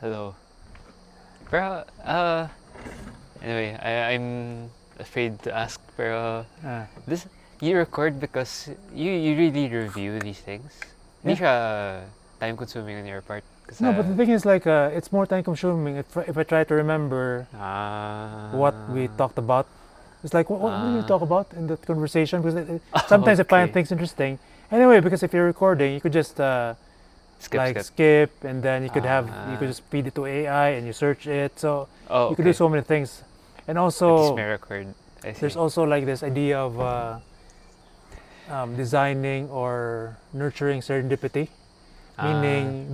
Hello. Pero, anyway, I'm afraid to ask, pero Uh, this, you record because you really review these things? Hindi Yeah. siya time-consuming on your part? no, but the thing is, like, it's more time consuming if I try to remember what we talked about. It's like, what did we talk about in that conversation? Because sometimes I find Okay. things interesting. Anyway, because if you're recording, you could just Skip. skip, and then you could just feed it to AI and you search it. So Oh, you could do okay. so many things. And At least also, may record. I see. there's also like this idea of designing or nurturing serendipity. Meaning,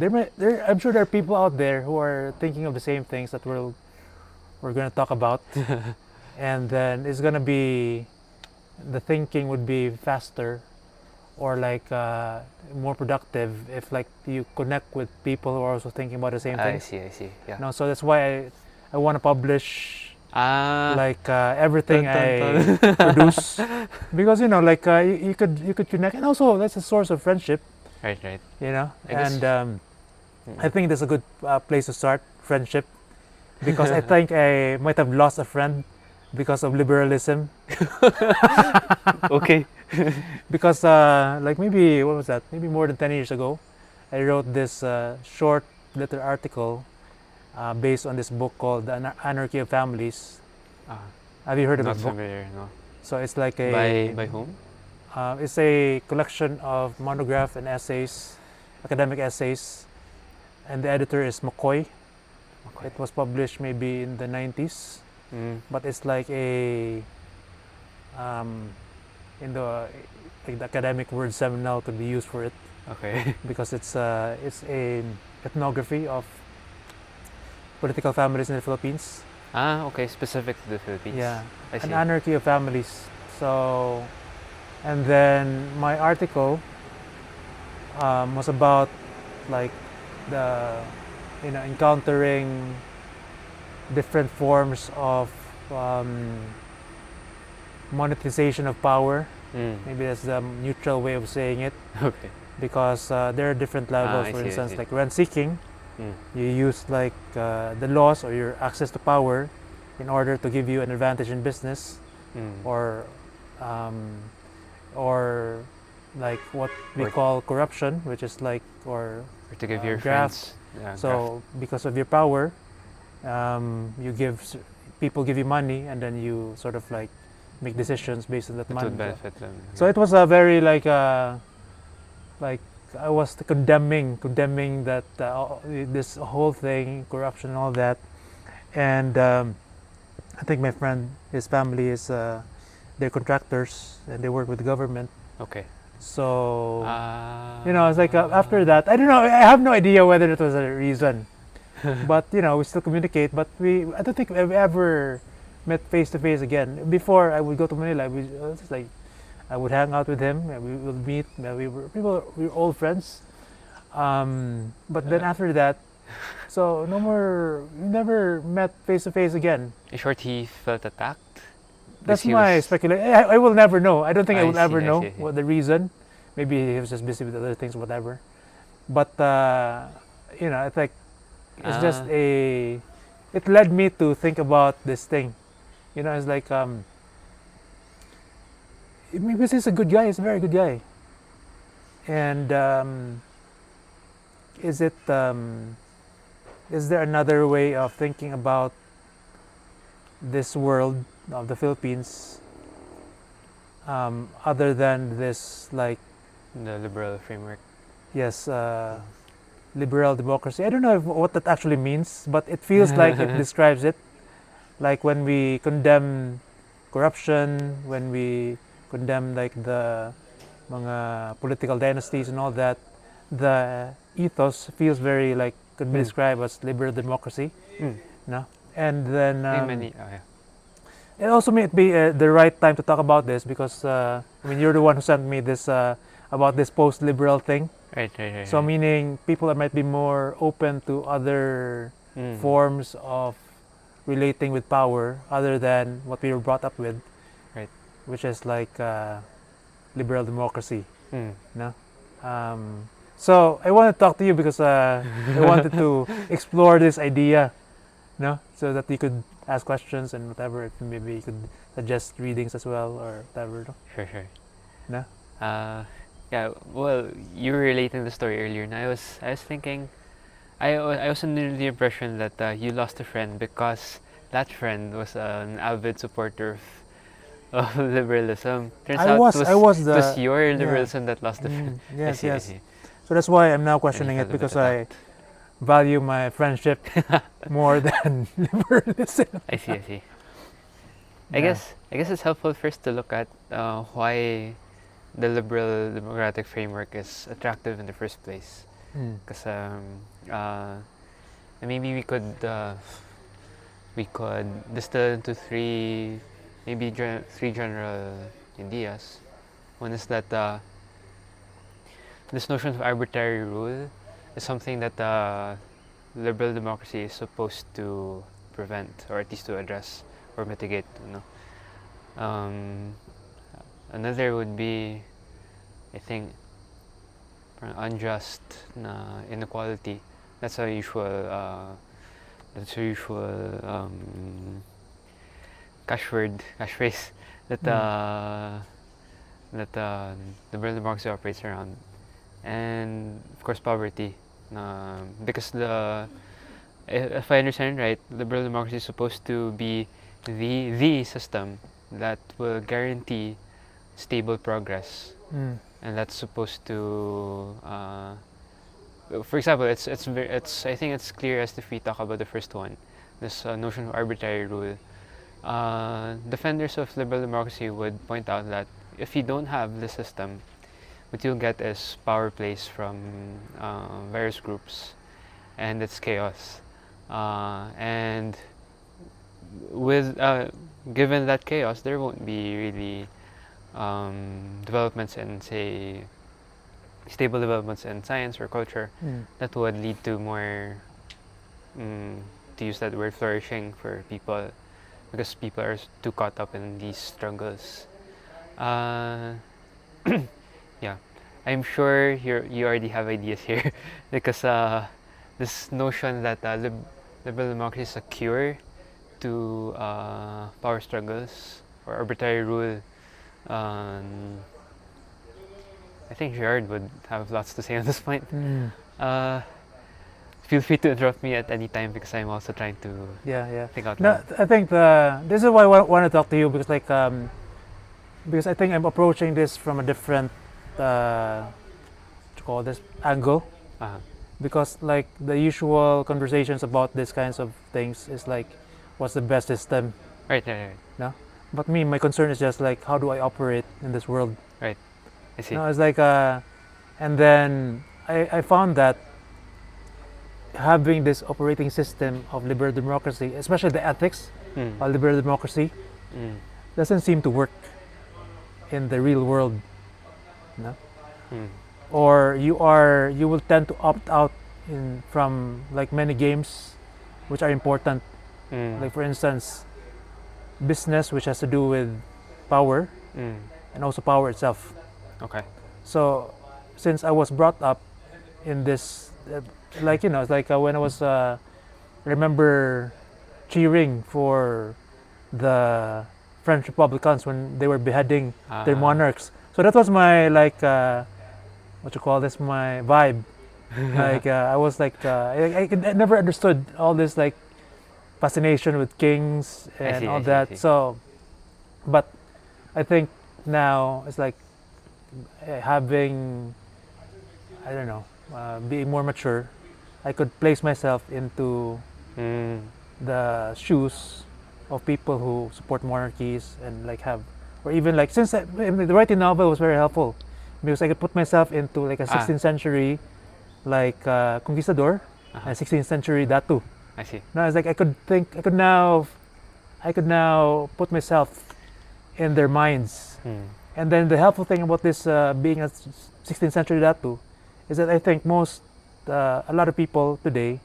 I'm sure there are people out there who are thinking of the same things that we're going to talk about, and then it's going to be the thinking would be faster or like more productive if like you connect with people who are also thinking about the same I things. see. Yeah. No, so that's why I want to publish like everything Dun. I produce, because like you could connect, and also that's a source of friendship. Right. I guess. And I think that's a good place to start friendship, because I think I might have lost a friend because of liberalism. Okay. Because like maybe what was that? Maybe more than 10 years ago, I wrote this short little article based on this book called The Anarchy of Families. Have you heard of Not this book? familiar, no. So it's like a By whom? it's a collection of monograph and essays, academic essays, and the editor is McCoy. Okay. It was published maybe in the 90s, but it's like in the like the academic word seminal could be used for it, Okay. because it's a ethnography of political families in the Philippines. Okay. Specific to the Philippines. Yeah, I see. an anarchy of families. So, and then my article was about like the encountering different forms of monetization of power. Maybe that's the neutral way of saying it, Okay. because there are different levels. I For see. instance, like rent seeking, you use like the laws or your access to power in order to give you an advantage in business, or like what we call corruption, which is like Or to give your graft. friends. So because of your power, you give people give you money, and then you sort of like make decisions based on that It money. would benefit them. So it was a very like I was condemning that this whole thing, corruption and all that. And I think my friend, his family is they're contractors and they work with the government. Okay. So it's like after that, I don't know. I have no idea whether it was a reason, but we still communicate. But I don't think we've ever met face to face again. Before I would go to Manila, it's like I would hang out with him. We would meet. We were old friends. But then after that, so no more. We never met face to face again. In short, he felt attacked. That's my speculation. I will never know. I don't think I will ever I know see. what the reason. Maybe he was just busy with other things, whatever. But I think it's just it led me to think about this thing. It's like maybe he's a good guy. He's a very good guy. And is there another way of thinking about this world of the Philippines, other than this, like, the liberal framework? Yes, liberal democracy. I don't know what that actually means, but it feels like it describes it. Like when we condemn corruption, when we condemn like the mga political dynasties and all that, the ethos feels very like could be described as liberal democracy. No, and then it also may be the right time to talk about this, because you're the one who sent me this about this post-liberal thing. Right. So meaning people that might be more open to other forms of relating with power other than what we were brought up with, right? Which is like liberal democracy. No, So I want to talk to you because I wanted to explore this idea, no, so that you could ask questions and whatever. Maybe you could suggest readings as well or whatever. No? Sure, sure. No? Yeah. Well, you were relating the story earlier, and I was thinking, I was under the impression that you lost a friend because that friend was an avid supporter of liberalism. Turns out I was it was the your yeah. liberalism that lost the friend. I Yes, see, I yes. see. So that's why I'm now And you questioning felt it a bit because I attacked. value my friendship more than liberalism. I see, I see. Yeah. I guess it's helpful first to look at why the liberal democratic framework is attractive in the first place. Mm. Because maybe we could distill into three general ideas. One is that this notion of arbitrary rule is something that liberal democracy is supposed to prevent, or at least to address or mitigate. You know, another would be, I think, unjust inequality. That's a usual. That's a usual cash phrase that liberal democracy operates around, and of course poverty. Because if I understand right, liberal democracy is supposed to be the system that will guarantee stable progress, Mm. and that's supposed to. For example, I think it's clear as if we talk about the first one, this notion of arbitrary rule. Defenders of liberal democracy would point out that if you don't have this system, what you'll get is power plays from various groups, and it's chaos. And with given that chaos, there won't be really developments in, say, stable developments in science or culture that would lead to more, to use that word, flourishing for people, because people are too caught up in these struggles. Uh, yeah, I'm sure you already have ideas here because this notion that liberal democracy is a cure to power struggles or arbitrary rule. I think Gerard would have lots to say on this point. Uh, feel free to interrupt me at any time because I'm also trying to Yeah. think out No, loud. I think this is why I want to talk to you because because I think I'm approaching this from a different what you call this angle. Uh-huh. Because like the usual conversations about these kinds of things is like, what's the best system? Right. No, but my concern is just like, how do I operate in this world? I see. No, it's like and then I found that having this operating system of liberal democracy, especially the ethics of liberal democracy, doesn't seem to work in the real world. No? Or you will tend to opt out from like many games which are important. Like for instance, business, which has to do with power and also power itself. Okay. So since I was brought up in this like it's like when I was remember cheering for the French Republicans when they were beheading their monarchs. So that was my like what you call this, my vibe. Like I was like I never understood all this like fascination with kings and all that. So, but I think now it's like having, I don't know, being more mature, I could place myself into the shoes of people who support monarchies and like have, or even like since the writing novel was very helpful because I could put myself into like a 16th century like conquistador and 16th century Datu. I see. No, it's like I could now put myself in their minds. And then the helpful thing about this being a 16th century Datu is that I think a lot of people today,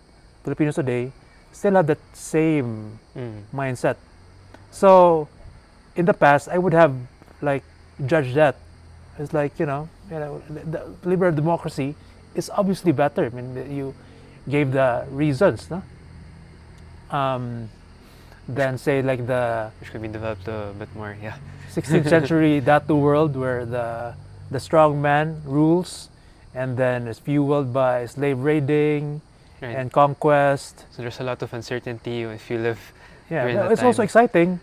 Filipinos today, still have that same mindset. So in the past, I would have like judged that. It's like, the liberal democracy is obviously better. I mean, you gave the reasons, no? Than say like the Which could be developed a bit more, yeah. 16th century Datu world where the strong man rules, and then is fueled by slave raiding Right. and conquest. So there's a lot of uncertainty if you live Yeah, during but that it's also time. exciting.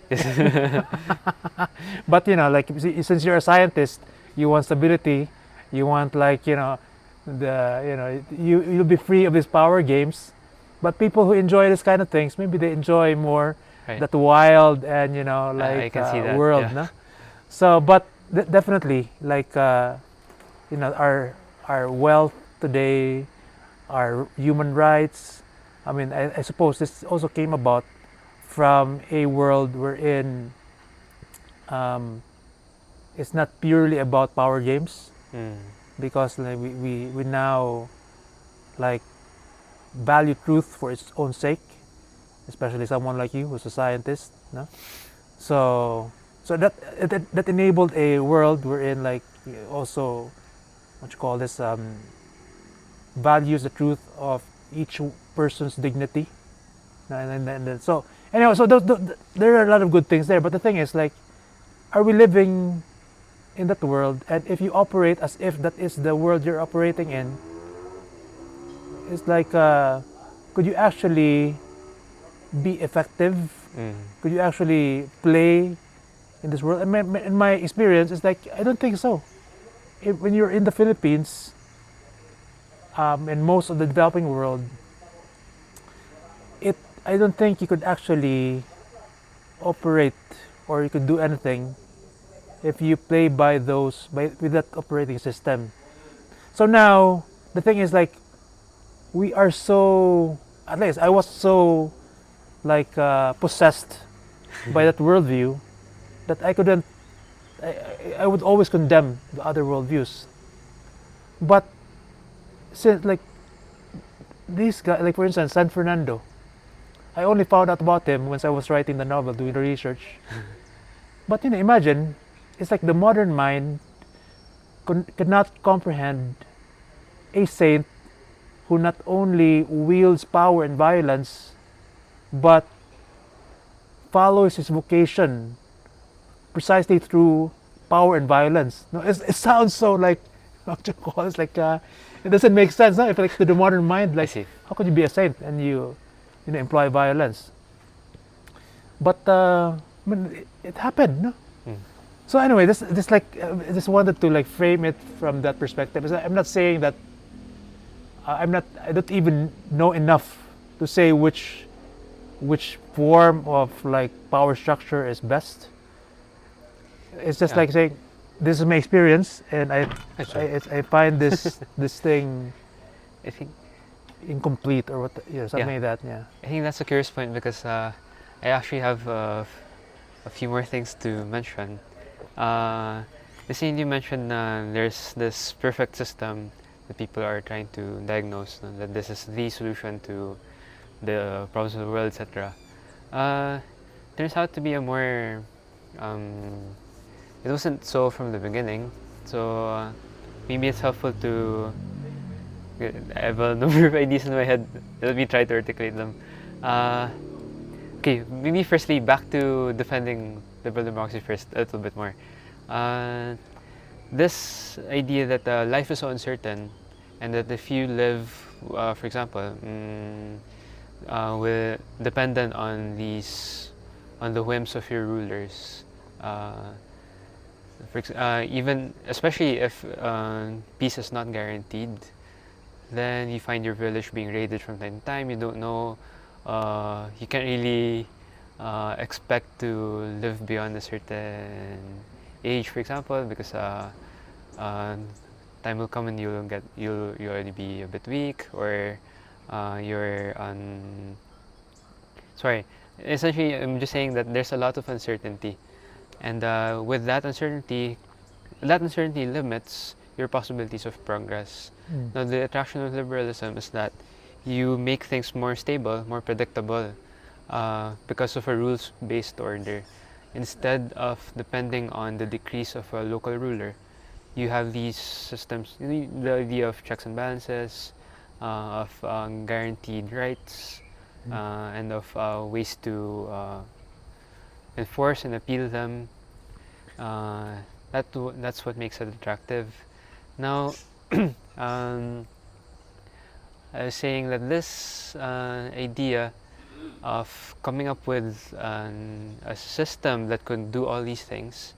But like since you're a scientist, you want stability. You want like you'll be free of these power games. But people who enjoy this kind of things, maybe they enjoy more Right. that wild and I can see that, world, yeah. no? So, but definitely like our wealth today, our human rights. I mean, I suppose this also came about from a world wherein it's not purely about power games, because like, we now like value truth for its own sake, especially someone like you who's a scientist, no? So that enabled a world wherein like also what you call this values the truth of each person's dignity, and then so anyway, so there are a lot of good things there, but the thing is like, are we living in that world? And if you operate as if that is the world you're operating in, it's like could you actually be effective? Could you actually play in this world? In my experience, it's like I don't think so. When you're in the Philippines, and most of the developing world, I don't think you could actually operate or you could do anything if you play by with that operating system. So now the thing is like, we are so, at least I was so like possessed by that worldview that I couldn't. I would always condemn the other worldviews. But since like these guys, like for instance San Fernando, I only found out about him once I was writing the novel, doing the research. But imagine, it's like the modern mind cannot comprehend a saint who not only wields power and violence, but follows his vocation precisely through power and violence. No, it sounds so like, what you call it, like it doesn't make sense. No? If like to the modern mind, like how could you be a saint and you employ violence? But I mean, it happened. No? So anyway, this like I just wanted to like frame it from that perspective. I'm not saying that I don't even know enough to say which form of like power structure is best. It's just like saying this is my experience, and I find this this thing, I think, incomplete or what, something like that. Yeah. I think that's a curious point because I actually have a few more things to mention. The scene you mentioned, there's this perfect system that people are trying to diagnose, that this is the solution to the problems of the world, etc. Turns out to be a more it wasn't so from the beginning, so maybe it's helpful to. I have a number of ideas in my head. Let me try to articulate them. Okay, maybe firstly back to defending liberal democracy first a little bit more. This idea that life is so uncertain, and that if you live, for example, dependent on the whims of your rulers. Even especially if peace is not guaranteed, then you find your village being raided from time to time. You don't know. You can't really expect to live beyond a certain age, for example, because time will come and you'll already be a bit weak, or you're sorry. Essentially, I'm just saying that there's a lot of uncertainty, and with that uncertainty limits your possibilities of progress. Now, the attraction of liberalism is that you make things more stable, more predictable, because of a rules-based order. Instead of depending on the decrees of a local ruler, you have these systems, the idea of checks and balances, of guaranteed rights, and of ways to enforce and appeal them. That's what makes it attractive. Now, um, I was saying that this idea of coming up with a system that could do all these things,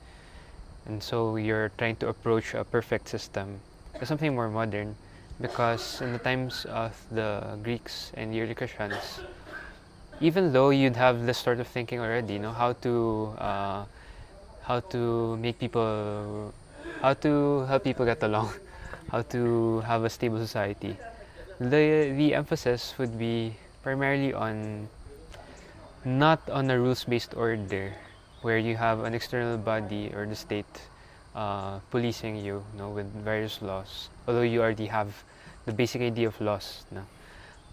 and so you're trying to approach a perfect system, is something more modern, because in the times of the Greeks and the early Christians, even though you'd have this sort of thinking already, how to make people, how to help people get along, how to have a stable society. The emphasis would be primarily on not on a rules-based order where you have an external body or the state policing you, with various laws. Although you already have the basic idea of laws. No?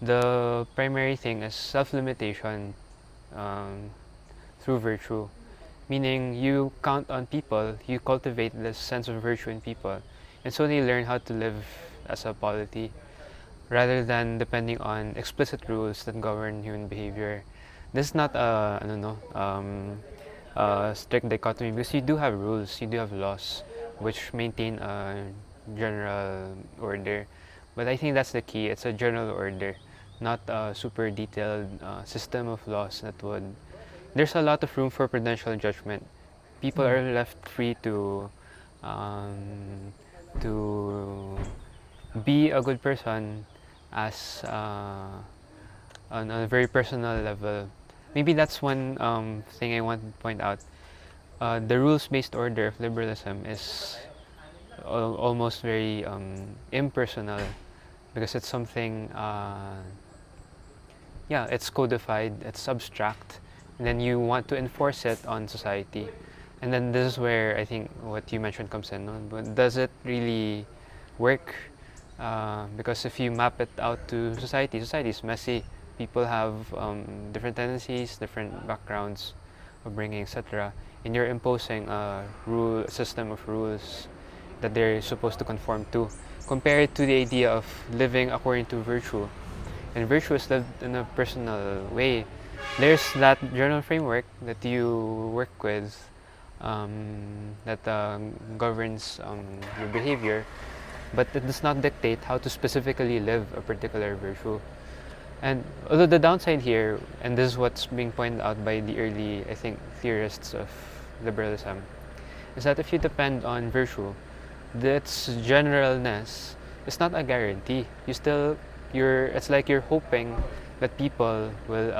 The primary thing is self-limitation um, through virtue, meaning you count on people, you cultivate this sense of virtue in people, and so they learn how to live as a polity rather than depending on explicit rules that govern human behavior. This is not a, I don't know, strict dichotomy, because you do have rules, you do have laws, which maintain a general order. But I think that's the key. It's a general order, not a super detailed system of laws that would. There's a lot of room for prudential judgment. People are left free um, to be a good person as on a very personal level. Maybe that's one thing I want to point out. The rules-based order of liberalism is almost very impersonal, because it's something, yeah, it's codified, it's abstract, and then you want to enforce it on society. And then this is where I think what you mentioned comes in. No? But does it really work? Because if you map it out to society, society is messy. People have different tendencies, different backgrounds of bringing, etc. And you're imposing a system of rules that they're supposed to conform to. Compare it to the idea of living according to virtue. And virtue is lived in a personal way. There's that general framework that you work with that governs your behavior, but it does not dictate how to specifically live a particular virtue. And although the downside here, and this is what's being pointed out by the early, I think, theorists of liberalism, is that if you depend on virtue, its generalness is not a guarantee. It's like you're hoping that people will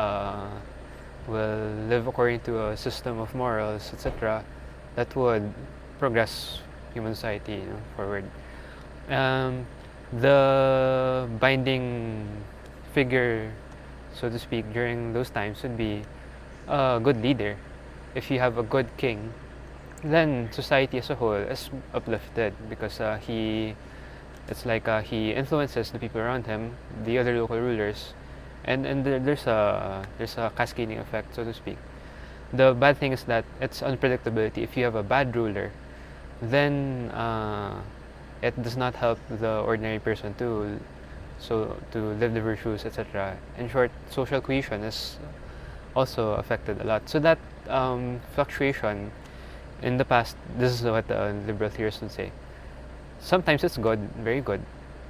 live according to a system of morals, etc., that would progress human society, forward. The binding figure, so to speak, during those times would be a good leader. If you have a good king, then society as a whole is uplifted, because he influences the people around him, the other local rulers, and there's a cascading effect, so to speak. The bad thing is that it's unpredictability. If you have a bad ruler, then it does not help the ordinary person to live the virtues, etc. In short, social cohesion is also affected a lot. So that fluctuation in the past, this is what liberal theorists would say. Sometimes it's good, very good.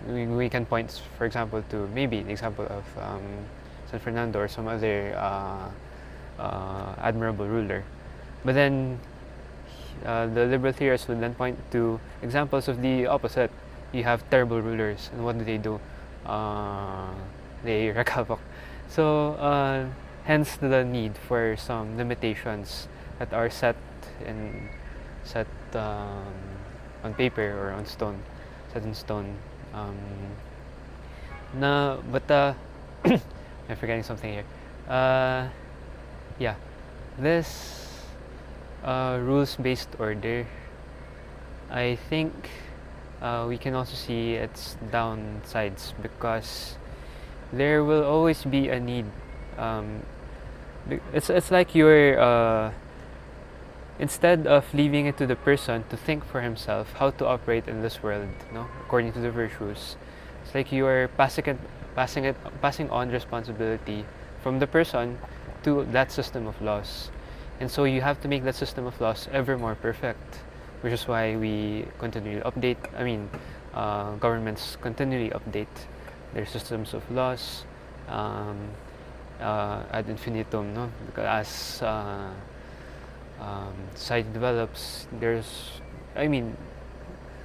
We can point, for example, to maybe the example of San Fernando or some other admirable ruler. But then the liberal theorists would then point to examples of the opposite. You have terrible rulers, and what do? They wreak havoc. So hence the need for some limitations that are set on paper or on stone, set in stone. But I'm forgetting something here. Yeah, this rules-based order, I think we can also see its downsides, because there will always be a need. It's like you're instead of leaving it to the person to think for himself how to operate in this world, no, according to the virtues, it's like you are passing on responsibility from the person to that system of laws, and so you have to make that system of laws ever more perfect, which is why we continually update. Governments continually update their systems of laws um, ad infinitum, no? Because as society develops, I mean,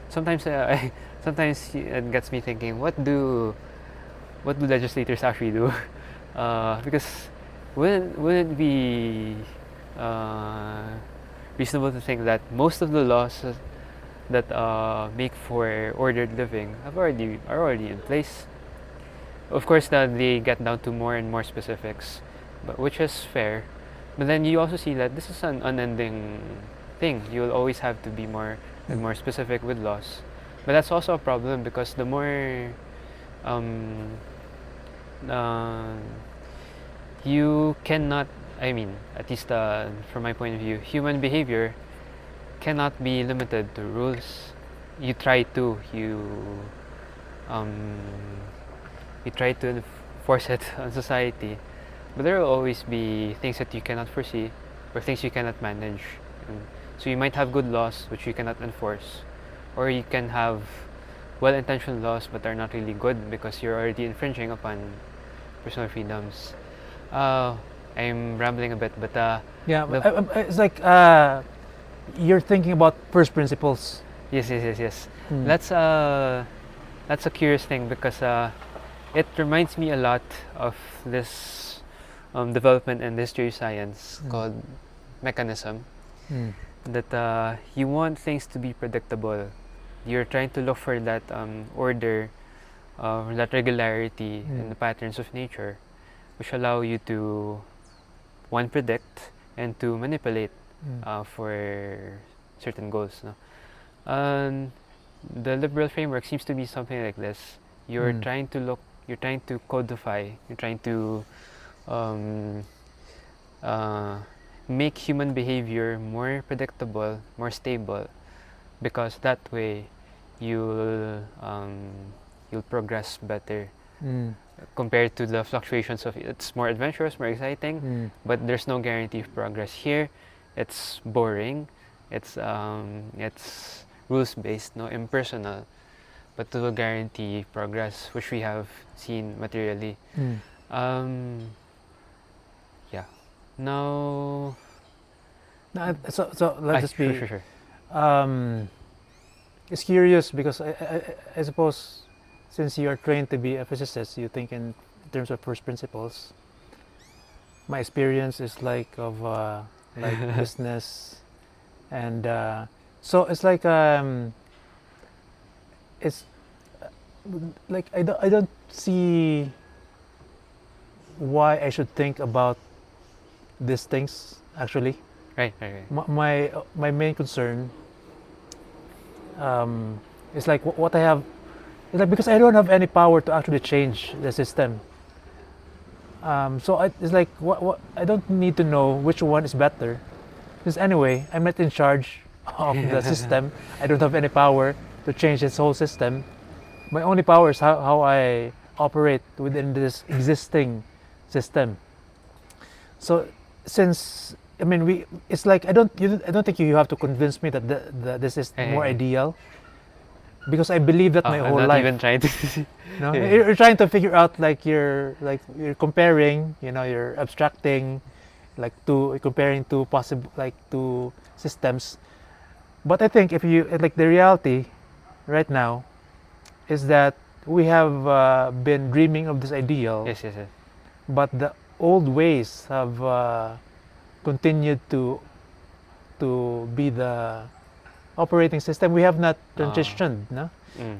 sometimes sometimes it gets me thinking, what do legislators actually do? Because wouldn't it be uh, reasonable to think that most of the laws that make for ordered living are already in place? Of course, that they get down to more and more specifics, but which is fair. But then you also see that this is an unending thing. You'll always have to be more and more specific with laws. But that's also a problem because the more um, uh, you cannot, I mean, at least from my point of view, human behavior cannot be limited to rules. You try to, um, you try to force it on society, but there will always be things that you cannot foresee or things you cannot manage. And so you might have good laws which you cannot enforce, or you can have well-intentioned laws but are not really good because you're already infringing upon personal freedoms. I'm rambling a bit, but Yeah, the it's like you're thinking about first principles. yes. Mm. That's a curious thing because it reminds me a lot of this development in history of science called mechanism. Mm. That you want things to be predictable. You're trying to look for that order, that regularity in the patterns of nature, which allow you to one predict and to manipulate for certain goals. No? The liberal framework seems to be something like this. You're trying to codify, you're trying to um, make human behavior more predictable, more stable, because that way you'll progress better compared to the fluctuations of it's more adventurous, more exciting, but there's no guarantee of progress. Here, it's boring, it's rules based, no impersonal, but to guarantee progress, which we have seen materially. Yeah. Now, So let's just be. sure. It's curious because I suppose since you are trained to be a physicist, you think in terms of first principles. My experience is like of like business, and so it's like it's like I don't see why I should think about these things actually. Right. My main concern is like what I have. It's like because I don't have any power to actually change the system. So it's like what I don't need to know which one is better, because anyway I'm not in charge of the system. I don't have any power to change this whole system. My only power is how I operate within this existing system. So since I mean it's like I don't think you have to convince me that this is more ideal, because I believe that my I'm whole not life. even trying to. No, Yeah. you're trying to figure out like you're comparing, you're abstracting, like comparing two possible like two systems. But I think if you like the reality right now is that we have been dreaming of this ideal, Yes. but the old ways have continued to be the operating system. We have not transitioned, no?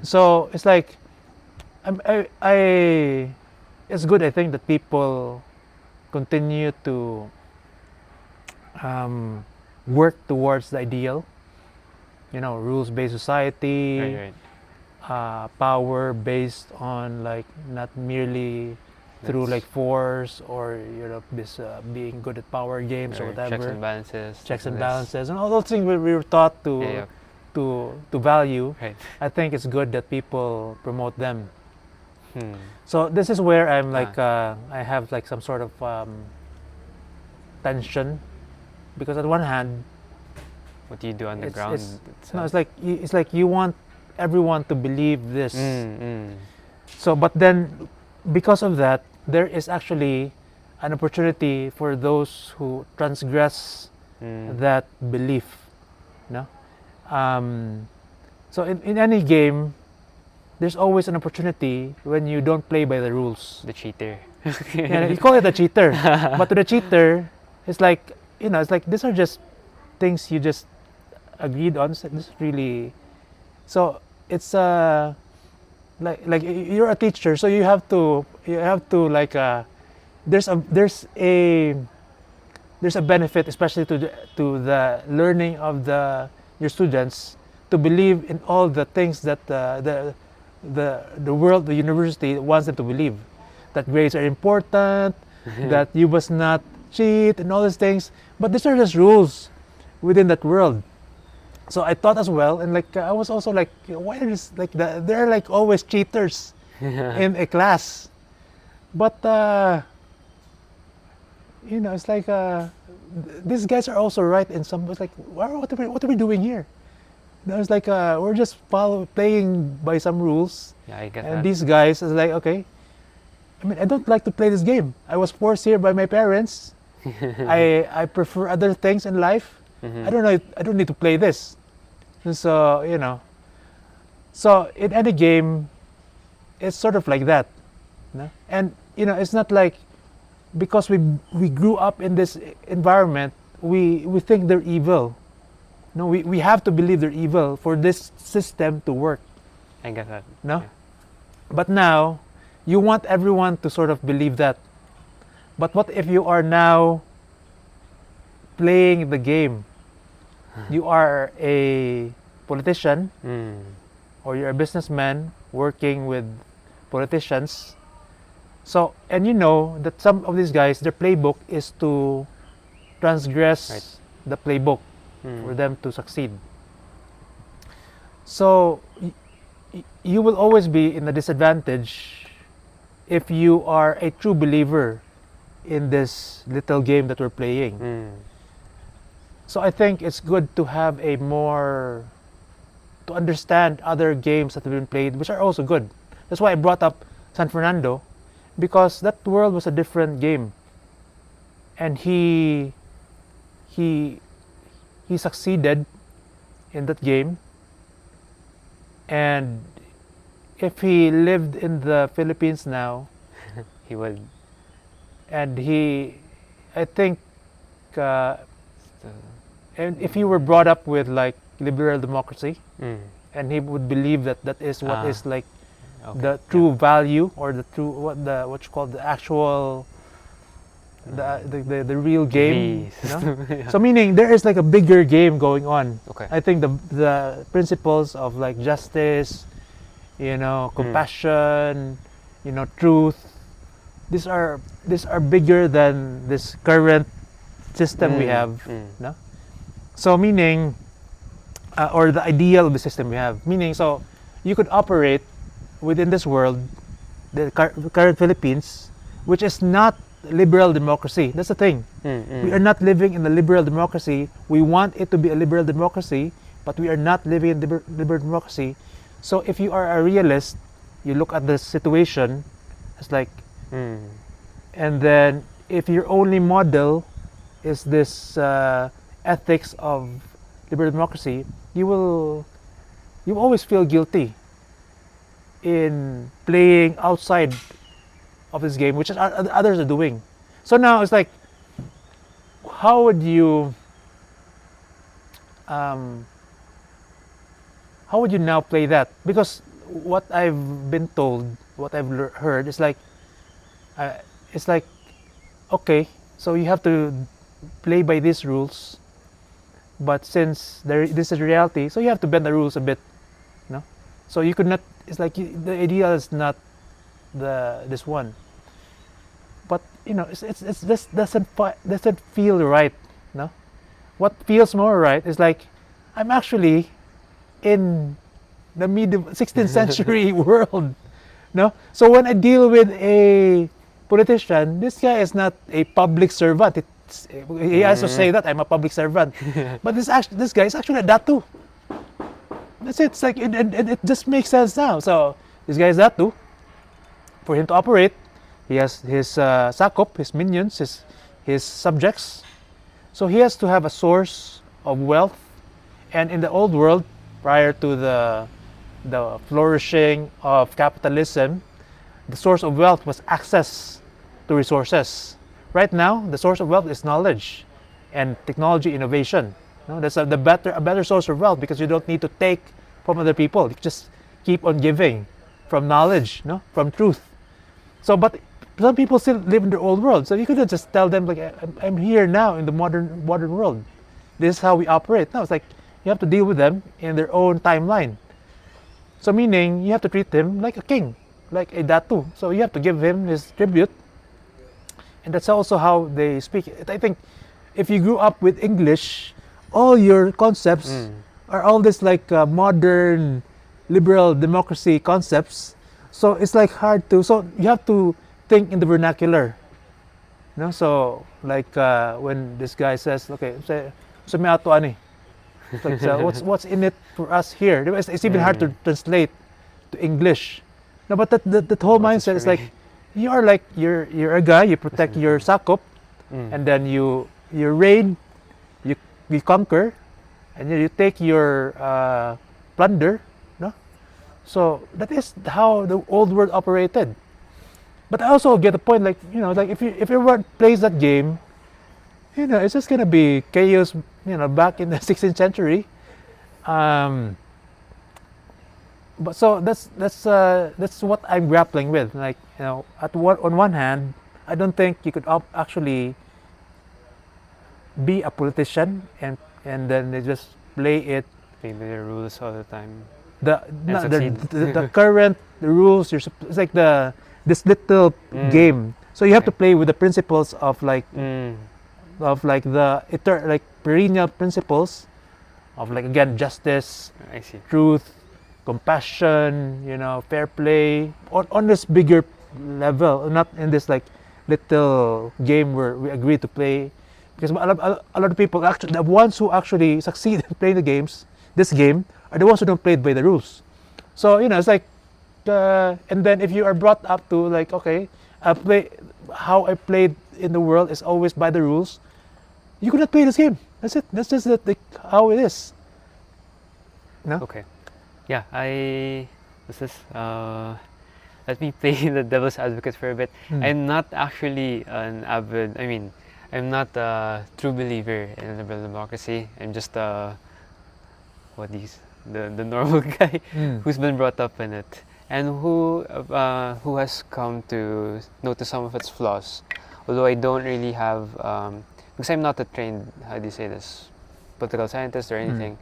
So it's like it's good, I think, that people continue to work towards the ideal, rules-based society, Right. power based on like not merely through That's like force, or this being good at power games or whatever. checks and balances. Checks and this. balances, and all those things we were taught Yeah, to value. right. I think it's good that people promote them. Hmm. So this is where I'm like I have like some sort of tension, because on one hand, What do you do on the ground? it's like you want everyone to believe this. Mm. So, but then because of that, there is actually an opportunity for those who transgress that belief. No? So in any game, there's always an opportunity when you don't play by the rules. The cheater. Yeah, you call it a cheater, but to the cheater, it's like it's like these are just things you just agreed on. So this is really, so it's like you're a teacher, so you have to like there's a benefit, especially to the learning of your students, to believe in all the things that the world, the university wants them to believe, that grades are important, that you must not cheat and all these things. But these are just rules within that world. So I thought as well, and like I was also like, why is like there are like always cheaters in a class, but it's like these guys are also right in some. It's like, what are we doing here? It's like we're just playing by some rules. Yeah, I get and that. these guys is like, okay, I mean, I don't like to play this game. I was forced here by my parents. I prefer other things in life. I don't know. I don't need to play this. And so so in any game, it's sort of like that. And it's not like because we grew up in this environment, we think they're evil. No, we have to believe they're evil for this system to work. I get that. No, Yeah. but now you want everyone to sort of believe that. But what if you are now playing the game? You are a politician, or you're a businessman working with politicians. So, and you know that some of these guys, their playbook is to transgress the playbook for them to succeed. So, you will always be in a disadvantage if you are a true believer in this little game that we're playing. So I think it's good to have to understand other games that have been played, which are also good. That's why I brought up San Fernando, because that world was a different game, and he succeeded in that game. And if he lived in the Philippines now, He would. and I think, and if he were brought up with like liberal democracy, and he would believe that is what is like the true value, or the true what you call the actual the real game. So meaning there is like a bigger game going on. I think the principles of like justice, compassion, truth, these are bigger than this current system we have. No? So meaning, or the ideal of the system we have. Meaning, so you could operate within this world, the current Philippines, which is not liberal democracy. That's the thing. We are not living in a liberal democracy. We want it to be a liberal democracy, but we are not living in liberal democracy. So if you are a realist, you look at the situation, it's like, and then if your only model is this ethics of liberal democracy, you always feel guilty in playing outside of this game, which is others are doing. So now it's like, how would you now play that? Because what I've been told, what I've heard is like, okay, so you have to play by these rules, but since this is reality, so you have to bend the rules a bit, no? So you could not. It's like the idea is not this one. it's just doesn't feel right. No, what feels more right is like I'm actually in the medieval 16th century world. No, so when I deal with a politician, this guy is not a public servant. He has to say that I'm a public servant, but this guy is actually that too. That's it. It's like it just makes sense now. So this guy is that too. For him to operate, he has his sakop, his minions, his subjects. So he has to have a source of wealth. And in the old world, prior to the flourishing of capitalism, the source of wealth was access to resources. Right now, the source of wealth is knowledge and technology innovation. That's a better source of wealth because you don't need to take from other people. You just keep on giving from knowledge, from truth. So, but some people still live in the old world. So you couldn't just tell them like, I'm here now in the modern world. This is how we operate. No, it's like you have to deal with them in their own timeline. So meaning you have to treat him like a king, like a datu. So you have to give him his tribute. And that's also how they speak. I think if you grew up with English, all your concepts are all this like modern liberal democracy concepts. So it's like hard to, so you have to think in the vernacular. So like when this guy says, okay, so may ato ani. It's like, so what's in it for us here? It's even hard to translate to English. No, but that whole mindset is like, you're a guy, you protect your sakop, and then you raid, you conquer, and then you take your plunder. So that is how the old world operated. But I also get the point, like like if everyone plays that game, it's just gonna be chaos. Back in the 16th century. But so that's what I'm grappling with. Like on one hand, I don't think you could actually be a politician and then they just play it. Play by the rules all the time. The current rules. It's like this little game. So you have to play with the principles of like the perennial principles of like again justice, truth, compassion, fair play on this bigger level, not in this like little game where we agree to play. Because a lot of people actually, the ones who actually succeed in playing this game are the ones who don't play it by the rules. So it's like, and then if you are brought up to like, okay, how I played in the world is always by the rules, you could not play this game. That's it. That's just how it is. No? Okay. Yeah, let me play the devil's advocate for a bit. I'm not actually I'm not a true believer in liberal democracy. I'm just the normal guy who's been brought up in it and who has come to notice some of its flaws. Although I don't really have, because I'm not a trained, how do you say this, political scientist or anything.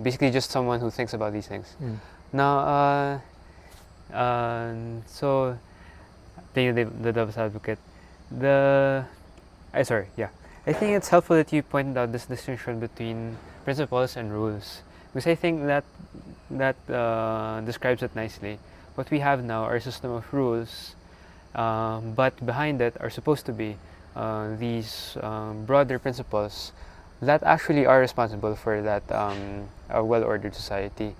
Basically just someone who thinks about these things. Now, so playing the devil's advocate, I think it's helpful that you pointed out this distinction between principles and rules, because I think that describes it nicely. What we have now are a system of rules, but behind it are supposed to be these broader principles that actually are responsible for that a well-ordered society.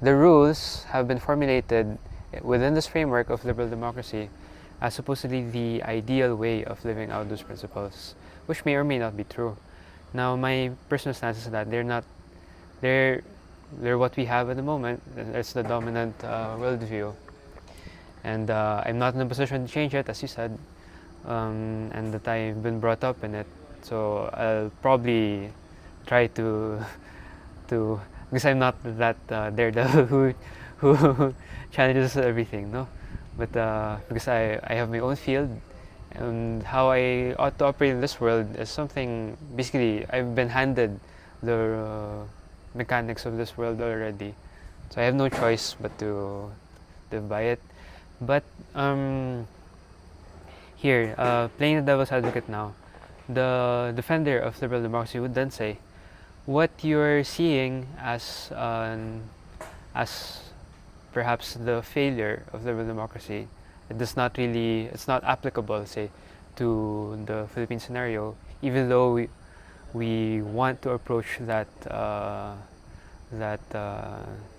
The rules have been formulated within this framework of liberal democracy as supposedly the ideal way of living out those principles, which may or may not be true. Now, my personal stance is that they're what we have at the moment. It's the dominant worldview, and I'm not in a position to change it, as you said, and that I've been brought up in it. So I'll probably try to because I'm not that daredevil who challenges everything, no. But because I have my own field, and how I ought to operate in this world is something. Basically, I've been handed the mechanics of this world already, so I have no choice but to live by it. But here, playing the devil's advocate now, the defender of liberal democracy would then say, what you're seeing as perhaps the failure of liberal democracy, it's not applicable, say, to the Philippine scenario, even though we want to approach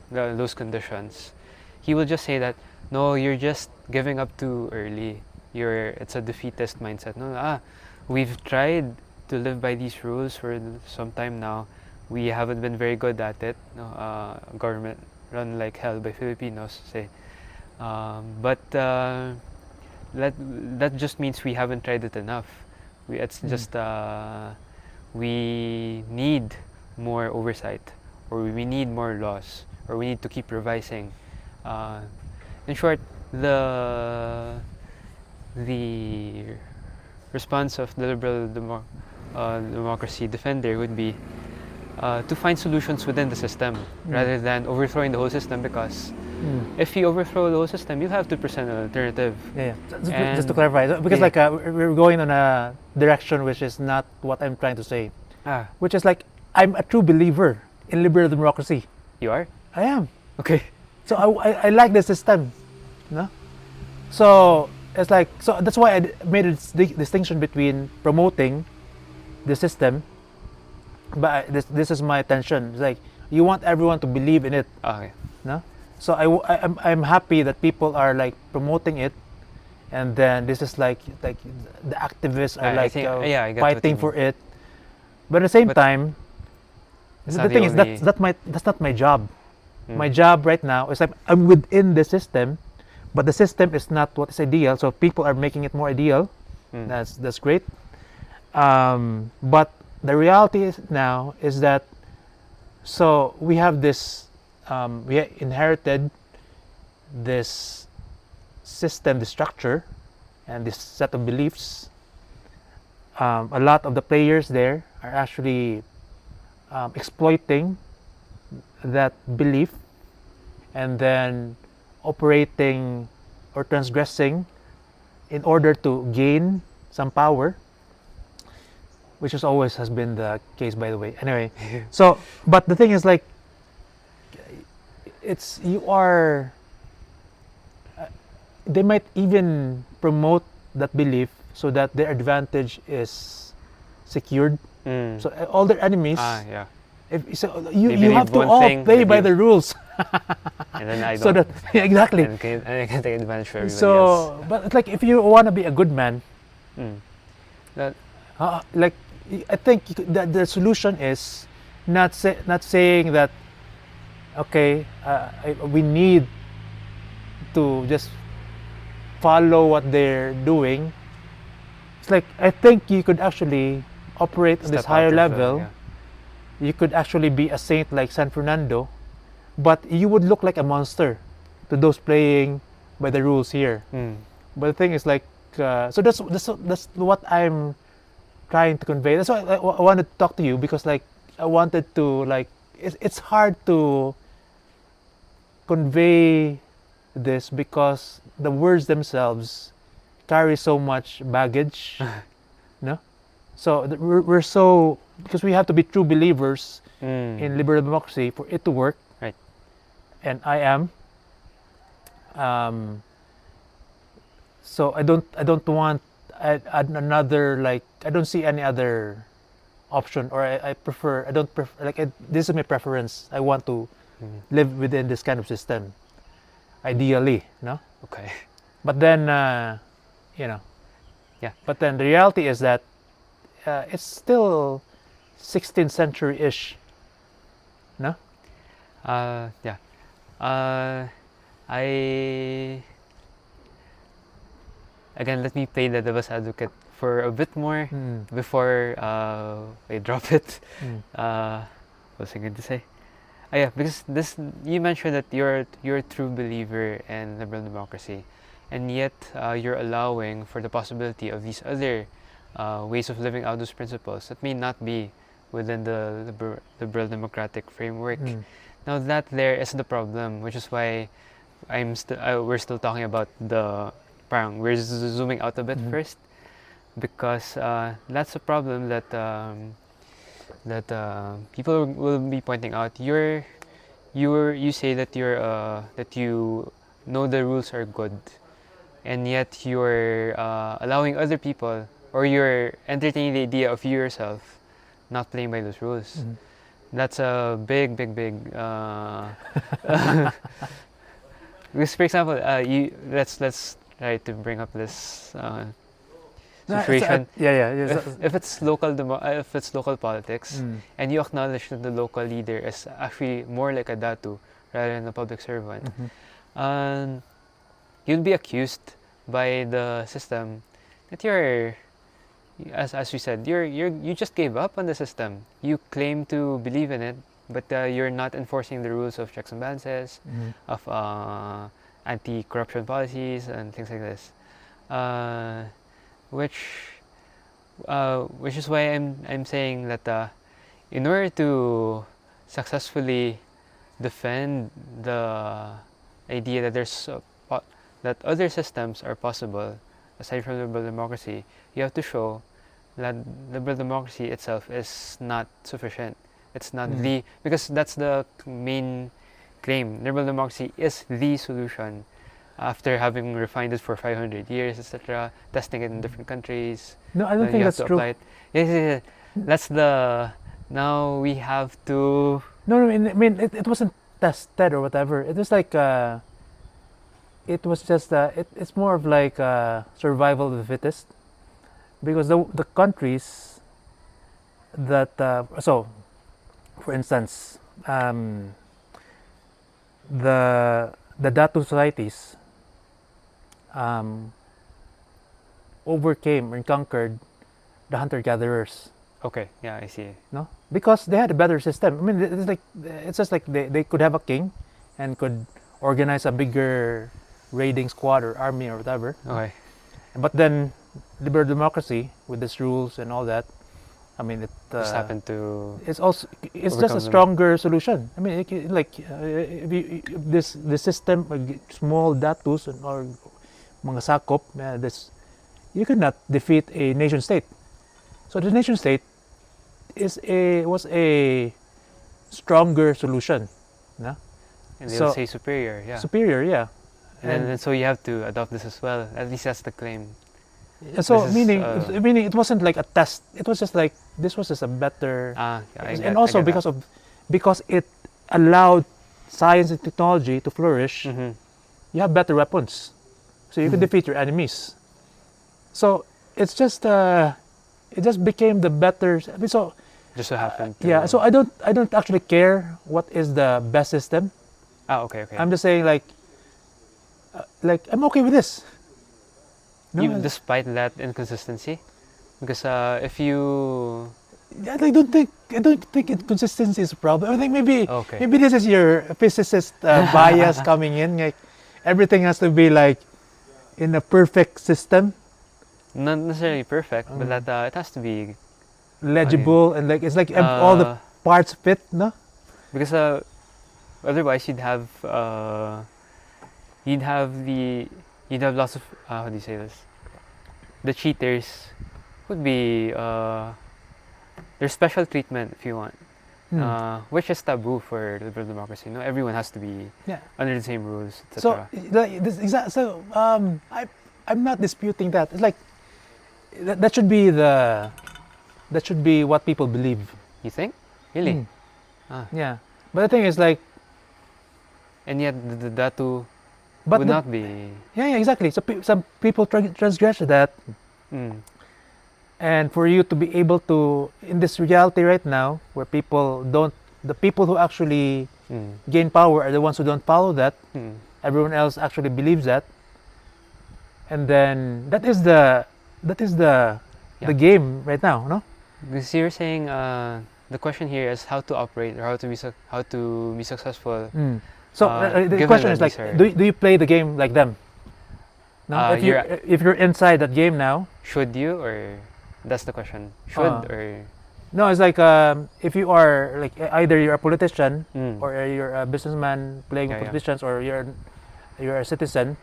those conditions. He will just say that, no, you're just giving up too early. It's a defeatist mindset. No, we've tried to live by these rules for some time now. We haven't been very good at it. Government run like hell by Filipinos, say. But that just means we haven't tried it enough. We need more oversight, or we need more laws, or we need to keep revising. In short, the response of the liberal democracy defender would be to find solutions within the system rather than overthrowing the whole system, because if you overthrow the whole system, you have to present an alternative. Yeah. Just to clarify, because we're going on a direction which is not what I'm trying to say. Which is like, I'm a true believer in liberal democracy. You are? I am. Okay. So I like the system, no? So it's like, so that's why I made a distinction between promoting the system, but this is my attention. It's like, you want everyone to believe in it. Okay. No? So I'm happy that people are like promoting it, and then this is like the activists are fighting for it. But at the same time, the thing is that's not my job. My job right now is like, I'm within the system, but the system is not what is ideal. So people are making it more ideal. That's great. But the reality now is that, so we have this, we inherited this system, the structure, and this set of beliefs. A lot of the players there are actually exploiting that belief and then operating or transgressing in order to gain some power, which is always has been the case, by the way. Anyway, so, but the thing is like, they might even promote that belief so that their advantage is secured. So all their enemies, you have to all play by the rules. And then I don't. So that exactly. And I can take advantage for everybody else. But it's like, if you want to be a good man, like, I think that the solution is not saying that, okay, we need to just follow what they're doing. It's like, I think you could actually operate on this higher level. You could actually be a saint like San Fernando, but you would look like a monster to those playing by the rules here. But the thing is like, so that's what I'm trying to convey. That's why I wanted to talk to you, because like, I wanted to like, it's hard to convey this because the words themselves carry so much baggage. No? So we're so, because we have to be true believers in liberal democracy for it to work. Right. And I am. So I don't want another, like, I don't see any other option, or this is my preference. I want to live within this kind of system, ideally, no? Okay. But then, but then the reality is that it's still 16th century-ish, no? Again, let me play the devil's advocate for a bit more before I drop it. What was I going to say? Because you mentioned that you're a true believer in liberal democracy, and yet you're allowing for the possibility of these other ways of living out those principles that may not be within the liberal democratic framework. Now that there is the problem, which is why we're still talking about the parang we're zooming out a bit first, because that's a problem that people will be pointing out. You say that that you know the rules are good, and yet you're allowing other people, or you're entertaining the idea of you yourself not playing by those rules. That's a big because, for example, let's try to bring up this situation. If it's if it's local politics, and you acknowledge that the local leader is actually more like a datu rather than a public servant, you'll be accused by the system that you're, as we said, you just gave up on the system. You claim to believe in it, but you're not enforcing the rules of checks and balances, of anti-corruption policies and things like this, which is why I'm saying that in order to successfully defend the idea that that other systems are possible aside from liberal democracy, you have to show that liberal democracy itself is not sufficient. It's not because that's the main claim. Liberal democracy is the solution after having refined it for 500 years, etc., testing it in different countries. No, I don't think that's true. Yes. That's now we have to... No, I mean it wasn't tested or whatever. It was like... it was just it's more of like survival of the fittest, because the countries that so for instance the Datu societies overcame and conquered the hunter-gatherers. Okay, yeah, I see. No, because they had a better system. I mean, it's just like they could have a king and could organize a bigger raiding squad or army or whatever. Okay. But then liberal democracy with its rules and all that, I mean, it just happened to... It's just a stronger solution. I mean, the system, small datus or mga sakop, you could not defeat a nation state. So the nation state was a stronger solution. No? And they'll say superior, yeah. Superior, yeah. And so you have to adopt this as well. At least that's the claim. So meaning it wasn't like a test. It was just like this was just a better. Because it allowed science and technology to flourish. You have better weapons, so you can defeat your enemies. So it's just it just became the better. I mean, so just so happened. So I don't actually care what is the best system. Okay. I'm just saying like I'm okay with this. No, despite that inconsistency, because if you, I don't think inconsistency is a problem. I think maybe this is your physicist bias coming in. Like everything has to be like in a perfect system. Not necessarily perfect, but that it has to be legible and like it's like all the parts fit, no? Because otherwise you'd have lots of how do you say this? The cheaters would be there's special treatment if you want, which is taboo for liberal democracy. No, everyone has to be under the same rules, etc. I'm not disputing that. It's like that should be what people believe. You think? Really? Yeah, but the thing is like, and yet the Datu would not be. Yeah, exactly. So some people transgress that, and for you to be able to, in this reality right now, where the people who actually gain power are the ones who don't follow that. Everyone else actually believes that, and then that is the game right now, no? Because you're saying the question here is how to operate or how to be successful. So the question is like, do you play the game like them? No? If you're inside that game now, should you, or that's the question? Should or no? It's like if you are like either you're a politician or you're a businessman playing with politicians, or you're a citizen.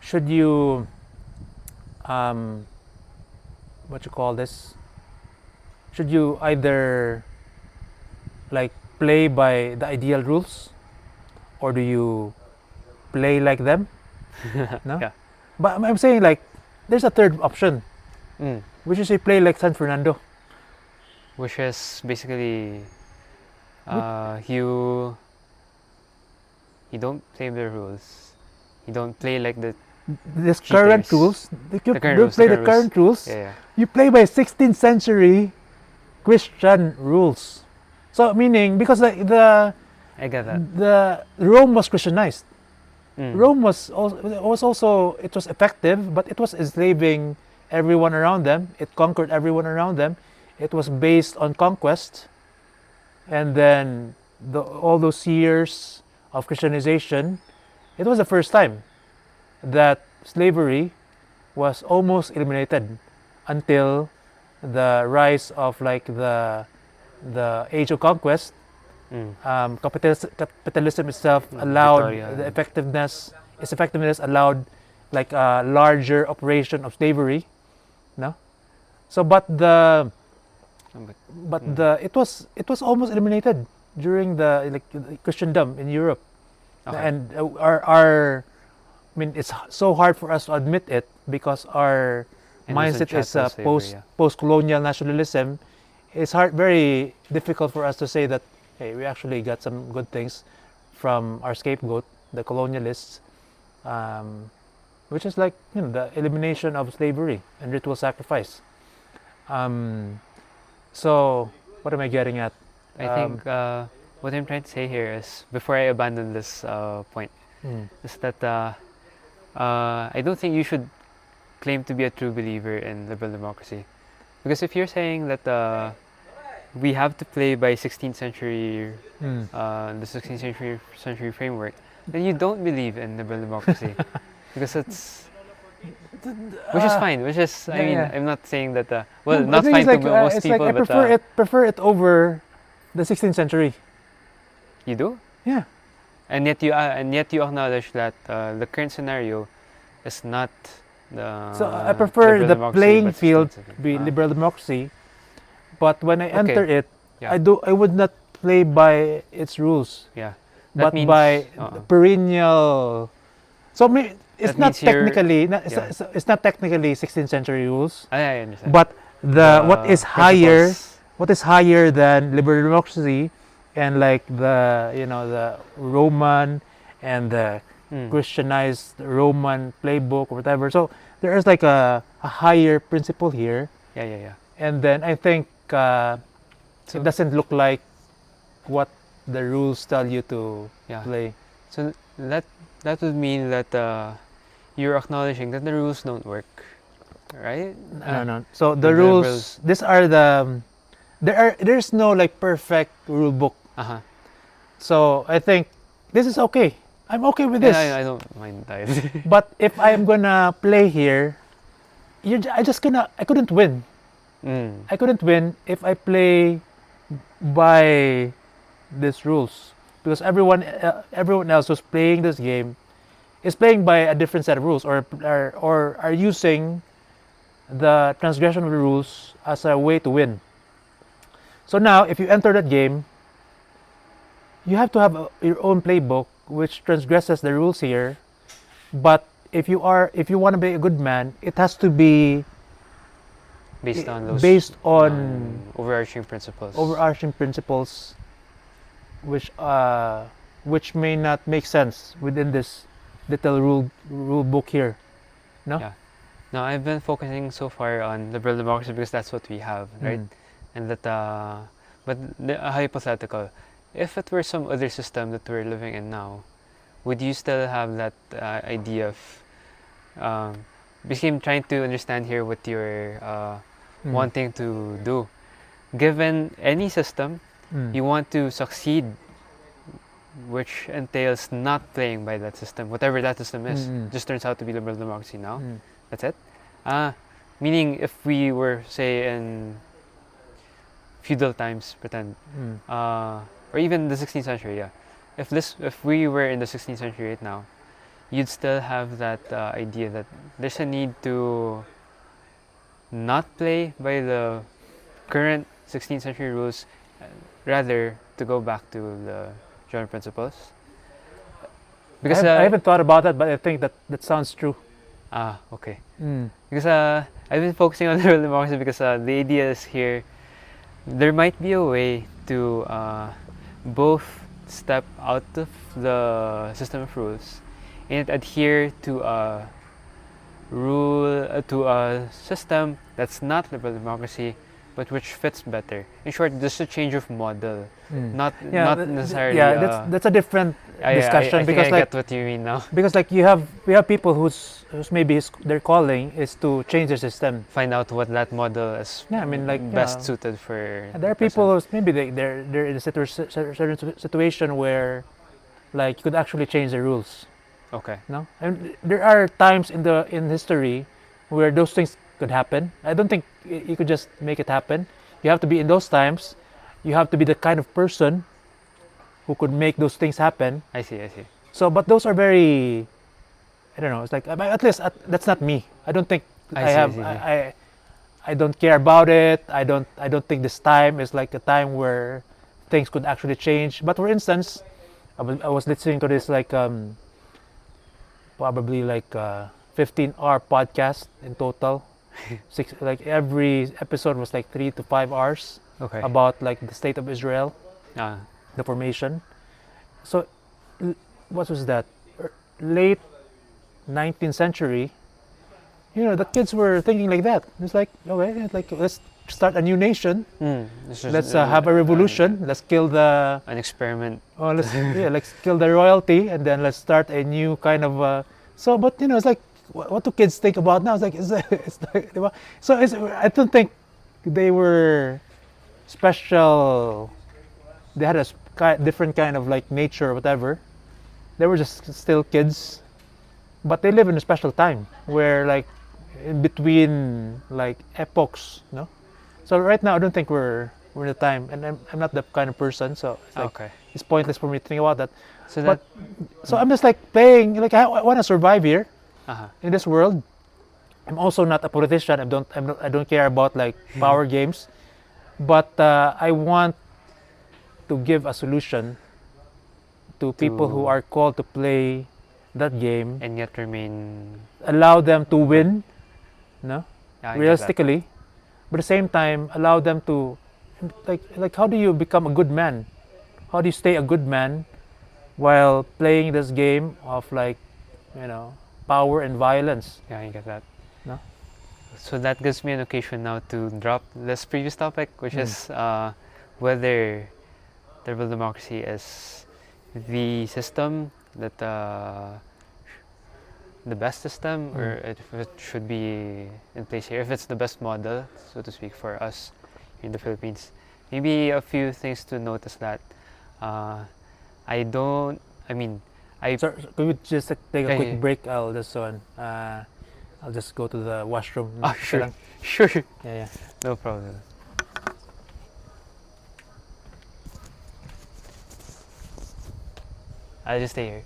Should you what you call this? Should you either like play by the ideal rules, or do you play like them? No. Yeah. But I'm saying like there's a third option, Mm. which is you play like San Fernando. Which is basically you don't play the rules. You don't play like the This current cheaters. rules, you The current don't rules, play the the current current rules. Yeah, You play by 16th century Christian rules. So meaning because yeah. I get that. the Rome was Christianized. Mm. Rome was also it was effective, but it was enslaving everyone around them. It conquered everyone around them. It was based on conquest, and then all those years of Christianization, it was the first time that slavery was almost eliminated until the rise of like the age of conquest. Mm. Capitalism itself allowed Victoria. the its effectiveness allowed like a larger operation of slavery, no. So but Mm. it was almost eliminated during the like Christendom in Europe. Okay. And our I mean it's so hard for us to admit it because our And it was a mindset is chattel slavery, yeah. post-colonial nationalism. It's very difficult for us to say that hey, we actually got some good things from our scapegoat, the colonialists, which is like the elimination of slavery and ritual sacrifice. So what am I getting at? I think what I'm trying to say here is, before I abandon this point, is that I don't think you should claim to be a true believer in liberal democracy. Because if you're saying that we have to play by 16th century, the 16th century framework, then you don't believe in liberal democracy. Because it's, which is fine, which is, I mean, I'm not saying that, well, No, not the thing fine is to like, most it's people, like I but prefer it over the 16th century. you do? Yeah. And yet you acknowledge that the current scenario is not the So I prefer liberal the democracy, playing but field 16th century. be liberal democracy, but when I enter it, Yeah. I would not play by its rules, Yeah. That but means, by uh-uh. perennial. So it's That not means you're- technically yeah. it's not technically 16th century rules, I understand. but The what is higher principles. what is higher than liberal democracy and like the Roman and the Christianized Roman playbook or whatever. So there is like a higher principle here, Yeah. and then I think So- it doesn't look like what the rules tell you to Yeah. play. So that would mean that you're acknowledging that the rules don't work, right? No. So the the rules, liberals- these are there's no like perfect rule book. Uh-huh. So I think this is okay. I'm okay with this. Yeah, I don't mind that. But if I'm gonna play here, I couldn't win. I couldn't win if I play by these rules, because everyone else who's playing this game is playing by a different set of rules, or are using the transgression of the rules as a way to win. So now, if you enter that game, you have to have your own playbook which transgresses the rules here. But if you want to be a good man, it has to be based on those overarching principles. Which may not make sense within this little rule book here. No? Yeah. Now, I've been focusing so far on liberal democracy because that's what we have, right? And that, but a hypothetical, if it were some other system that we're living in now, would you still have that idea of, basically I'm trying to understand here what you're wanting to do. Given any system, you want to succeed, which entails not playing by that system, whatever that system is, just turns out to be liberal democracy now. That's it. Meaning, if we were, say, in feudal times, pretend, or even the 16th century, yeah. If we were in the 16th century right now, you'd still have that idea that there's a need to not play by the current 16th century rules, rather to go back to the general principles. Because I haven't thought about that, but I think that sounds true. Okay. Mm. Because I've been focusing on liberal democracy because the idea is here there might be a way to both step out of the system of rules and adhere to a to a system that's not liberal democracy but which fits better. In short, just a change of model, not necessarily. That's a different discussion I think because I like get what you mean now. because like we have people whose maybe their calling is to change the system. Find out what that model is. Yeah, I mean like best suited for. And there are people who maybe they're in a certain situation where like you could actually change the rules. Okay. No, and there are times in history where those things could happen. I don't think you could just make it happen. You have to be in those times. You have to be the kind of person who could make those things happen. I see. So, but those are very, I don't know. It's like at least that's not me. I don't think I don't care about it. I don't think this time is like a time where things could actually change. But for instance, I was listening to this like probably like 15-hour podcast in total. Like every episode was like 3 to 5 hours. Okay. About like the state of Israel, Ah. the formation. So, what was that? Late 19th century. You know, the kids were thinking like that. It's like, okay, it's like let's start a new nation. Let's have a revolution. Let's kill an experiment. Oh, let's kill the royalty, and then let's start a new kind of. So, but you know, it's like what do kids think about now? It's like so. I don't think they were special. They had a different kind of like nature or whatever. They were just still kids, but they live in a special time where like in between like epochs, no. So right now I don't think we're in the time, and I'm not the kind of person, so it's like it's pointless for me to think about that. So I'm just like playing, like I want to survive here in this world. I'm also not a politician. I don't care about like power games, but I want to give a solution to people who are called to play that game and yet remain. Allow them to win, no, Yeah, realistically, but at the same time allow them to like how do you become a good man? How do you stay a good man while playing this game of like, you know, power and violence? Yeah, I get that. No? So that gives me an occasion now to drop this previous topic, which is whether liberal democracy is the system that the best system, or if it should be in place here, if it's the best model, so to speak, for us in the Philippines. Maybe a few things to notice that Sorry, could we just take a quick break? I'll just I'll just go to the washroom. Sure. Yeah. No problem. I'll just stay here.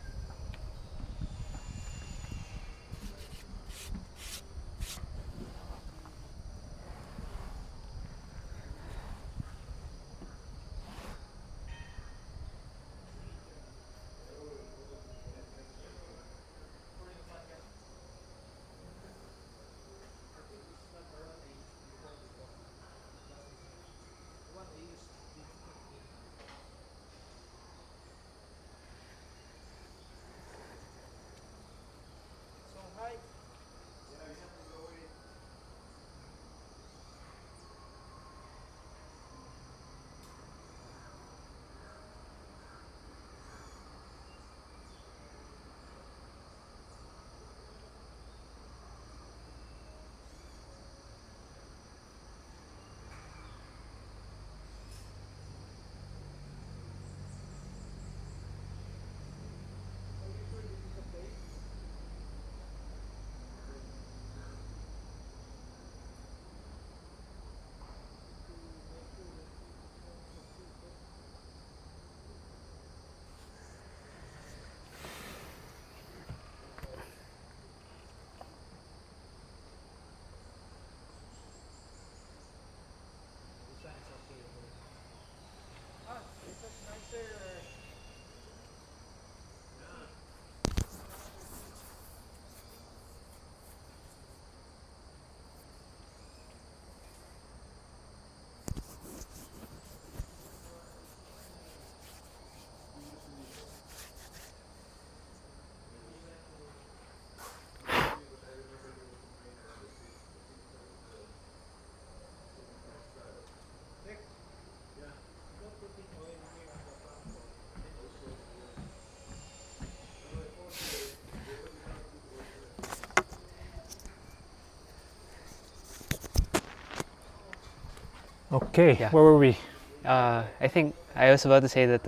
Okay, Yeah. where were we? I think I was about to say that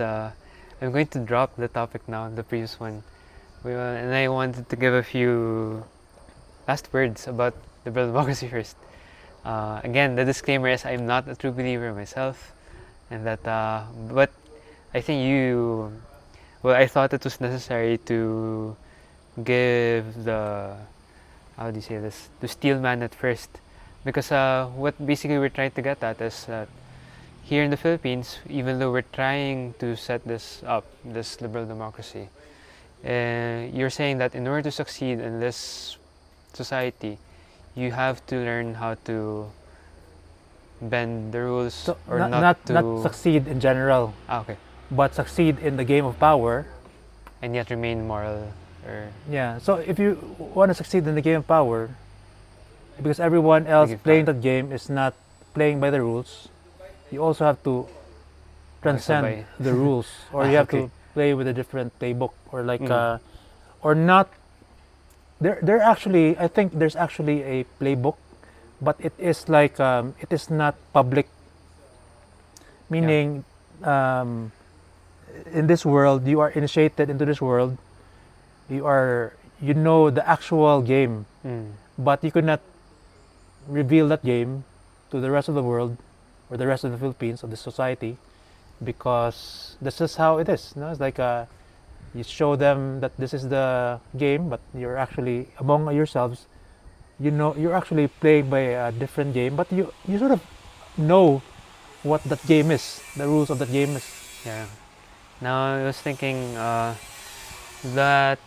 I'm going to drop the topic now, the previous one. And I wanted to give a few last words about liberal democracy first. Again, the disclaimer is I'm not a true believer myself, and that, but I think I thought it was necessary to give the, how do you say this, to steel man at first. Because what basically we're trying to get at is that here in the Philippines, even though we're trying to set this up, this liberal democracy, you're saying that in order to succeed in this society, you have to learn how to bend the rules So or not succeed in general, okay, but succeed in the game of power. and yet remain moral or Yeah. So if you want to succeed in the game of power, because everyone else give playing power. that game is not playing by the rules, you also have to transcend the rules, or you have Okay. to play with a different playbook, or like Mm. or not. There actually, I think there's actually a playbook, but it is like it is not public. Meaning, in this world, you are initiated into this world. You know the actual game, Mm. but you could not reveal that game to the rest of the world or the rest of the Philippines, of the society, because this is how it is. No? It's like you show them that this is the game, but you're actually among yourselves. You know, you're actually playing by a different game, but you sort of know what that game is, the rules of that game is. Yeah. Now I was thinking that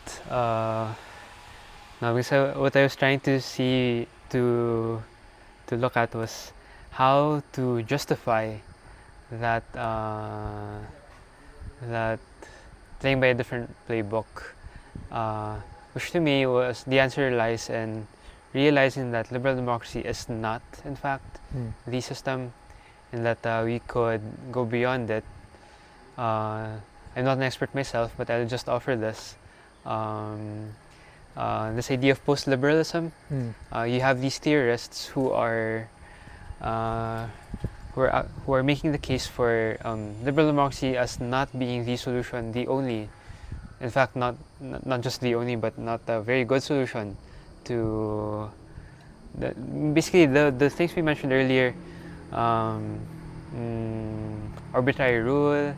no, because what I was trying to see to look at was how to justify that that playing by a different playbook, which to me was the answer lies in realizing that liberal democracy is not, in fact, the system, and that we could go beyond it. I'm not an expert myself, but I'll just offer this. This idea of post-liberalism. You have these theorists uh, who are making the case for liberal democracy as not being the solution, the only. In fact, not just the only, but not a very good solution to basically the things we mentioned earlier. Um, Arbitrary rule,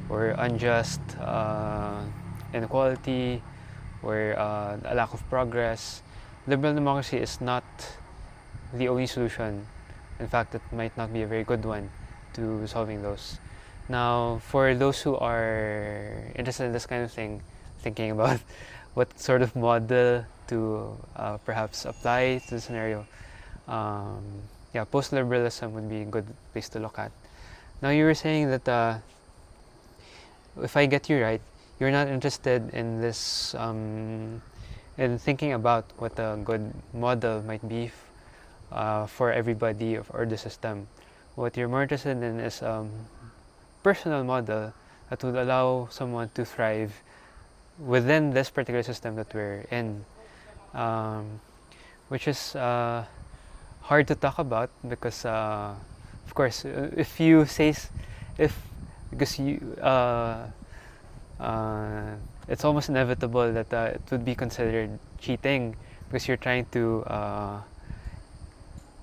or unjust inequality, or a lack of progress. Liberal democracy is not the only solution. In fact, it might not be a very good one to solving those. Now, for those who are interested in this kind of thing, thinking about what sort of model to perhaps apply to the scenario, yeah, post-liberalism would be a good place to look at. Now, you were saying that if I get you right, you're not interested in this, in thinking about what a good model might be for everybody or the system. What you're more interested in is personal model that would allow someone to thrive within this particular system that we're in, which is hard to talk about because, of course, if you say, if because you, it's almost inevitable that it would be considered cheating because you're trying to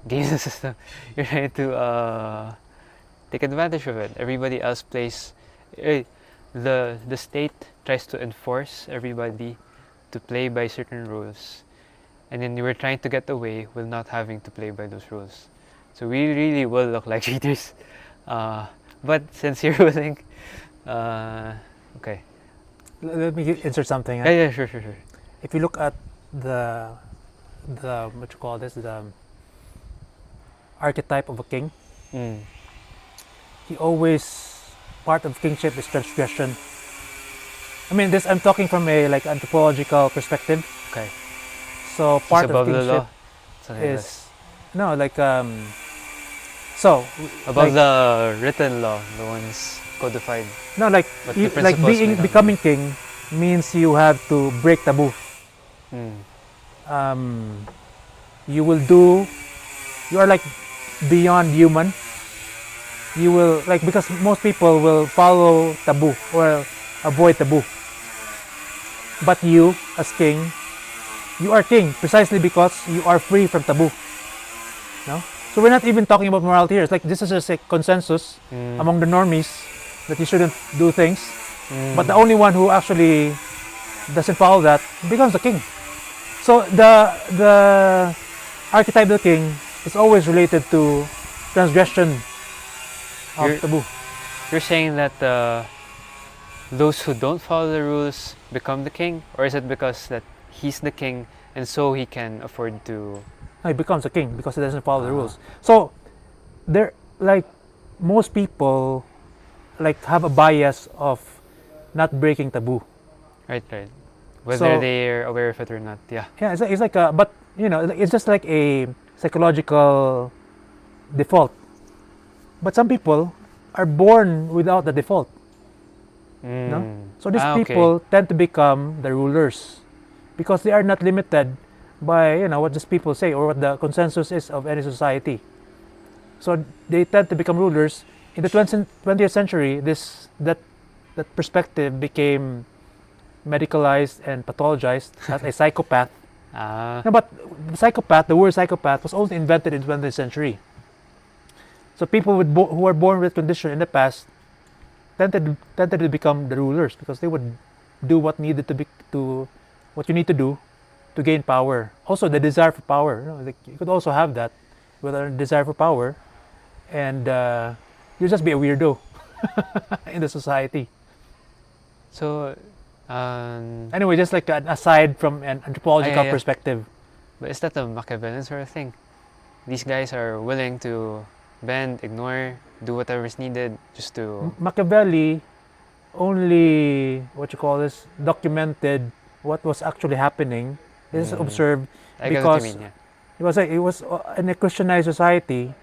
game the system. You're trying to take advantage of it. Everybody else plays. The state tries to enforce everybody to play by certain rules, and then we're trying to get away with not having to play by those rules. So we really will look like cheaters. But since you're willing, okay. Let me insert something. Yeah, sure. If you look at the what you call this, the archetype of a king, he always, part of kingship is transgression. I mean, this I'm talking from a like anthropological perspective. Okay. So He's part of above the kingship law. Something like is no like so above like, the written law, the ones codified. no like But the like principles may not be. becoming king means you have to break taboo. You will do, you are like beyond human, you will, like, because most people will follow taboo or avoid taboo. But you, as king, you are king precisely because you are free from taboo. No? So we're not even talking about morality here. It's like this is just a consensus among the normies that you shouldn't do things. But the only one who actually doesn't follow that becomes the king. So the archetype of the king is always related to transgression of taboo. You're saying that those who don't follow the rules become the king, or is it because that he's the king and so he can afford to? No, he becomes a king because he doesn't follow the rules. So there, like, most people like have a bias of not breaking taboo. Right. Whether So- they're aware of it or not, yeah. Yeah, it's like a, but you know, it's just like a psychological default. But some people are born without the default. No? So these Okay. people tend to become the rulers because they are not limited by, you know, what these people say or what the consensus is of any society. So they tend to become rulers. In the 20th century, that perspective became medicalized and pathologized as a psychopath. No, but psychopath, the word psychopath was only invented in the 20th century. So people who were born with condition in the past tended to become the rulers because they would do what needed to be what you need to do to gain power. Also, the desire for power. You know, like you could also have that with a desire for power, and you just be a weirdo in the society. So, Anyway, just like an aside from an anthropological yeah. perspective. but is that a Machiavellian sort of thing? These guys are willing to bend, ignore, do whatever is needed just to. Machiavelli only documented what was actually happening. This is observed I get what because you mean, yeah. it was in a Christianized society.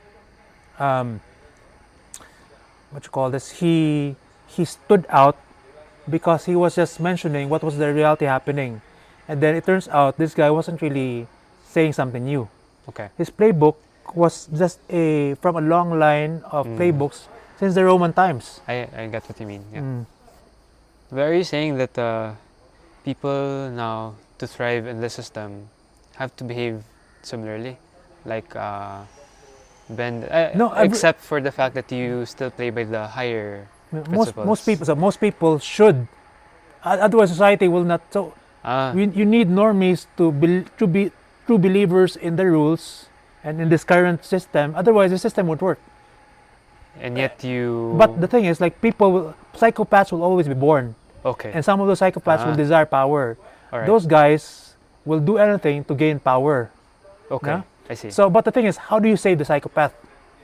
He stood out because he was just mentioning what was the reality happening, and then it turns out this guy wasn't really saying something new. Okay. His playbook was just from a long line of playbooks since the Roman times. I get what you mean, yeah. But are you saying that people now, to thrive in this system, have to behave similarly? Like, bend, No, except for the fact that you still play by the higher principles. Most people should. Otherwise, society will not. So you need normies to be true believers in the rules and in this current system. Otherwise, the system won't work. And yet you. But the thing is, like, psychopaths will always be born, Okay. and some of those psychopaths will desire power. All right. Those guys will do anything to gain power. Okay. No? I see. So, but the thing is, how do you save the psychopath?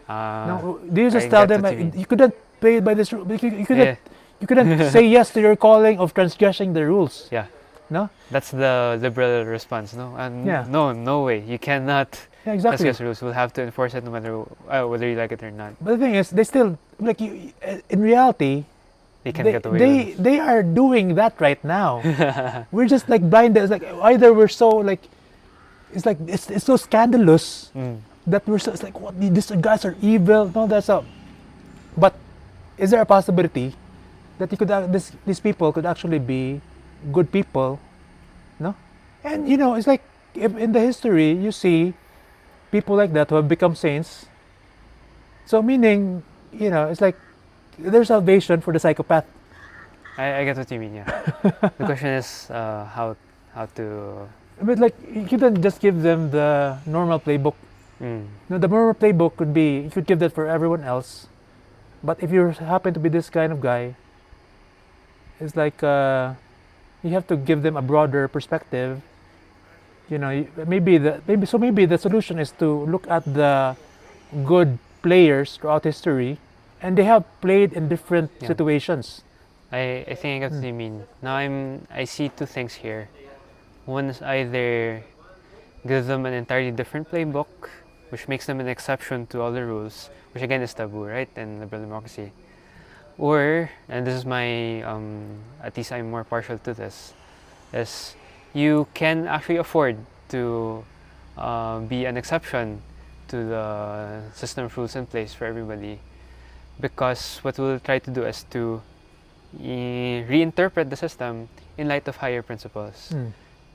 No, do you just I tell get them what you mean. you couldn't play by this rule? You couldn't. Yeah. You couldn't say yes to your calling of transgressing the rules. Yeah. No. That's the liberal response, no? Yeah. No way. You cannot Yeah, exactly. transgress rules. We'll have to enforce it no matter whether you like it or not. But the thing is, they still in reality, They can get away with it. they are doing that right now. We're just like blinded. It's like either we're so like, it's like it's so scandalous that we're so, it's like, what, these guys are evil. No, that's up. But is there a possibility that these people could actually be good people? No, and you know, it's like if in the history you see people like that who have become saints. So meaning, you know, it's like there's salvation for the psychopath. I get what you mean, yeah. The question is how to. But like, you couldn't just give them the normal playbook. No, the normal playbook could be, you could give that for everyone else. But if you happen to be this kind of guy, it's like you have to give them a broader perspective. You know, maybe the solution is to look at the good players throughout history, and they have played in different situations. I think I get what you mean. Now I see two things here. One is either give them an entirely different playbook, which makes them an exception to all the rules, which again is taboo, right, in liberal democracy. Or, and this is my, at least I'm more partial to this, is you can actually afford to be an exception to the system of rules in place for everybody, because what we'll try to do is to reinterpret the system in light of higher principles.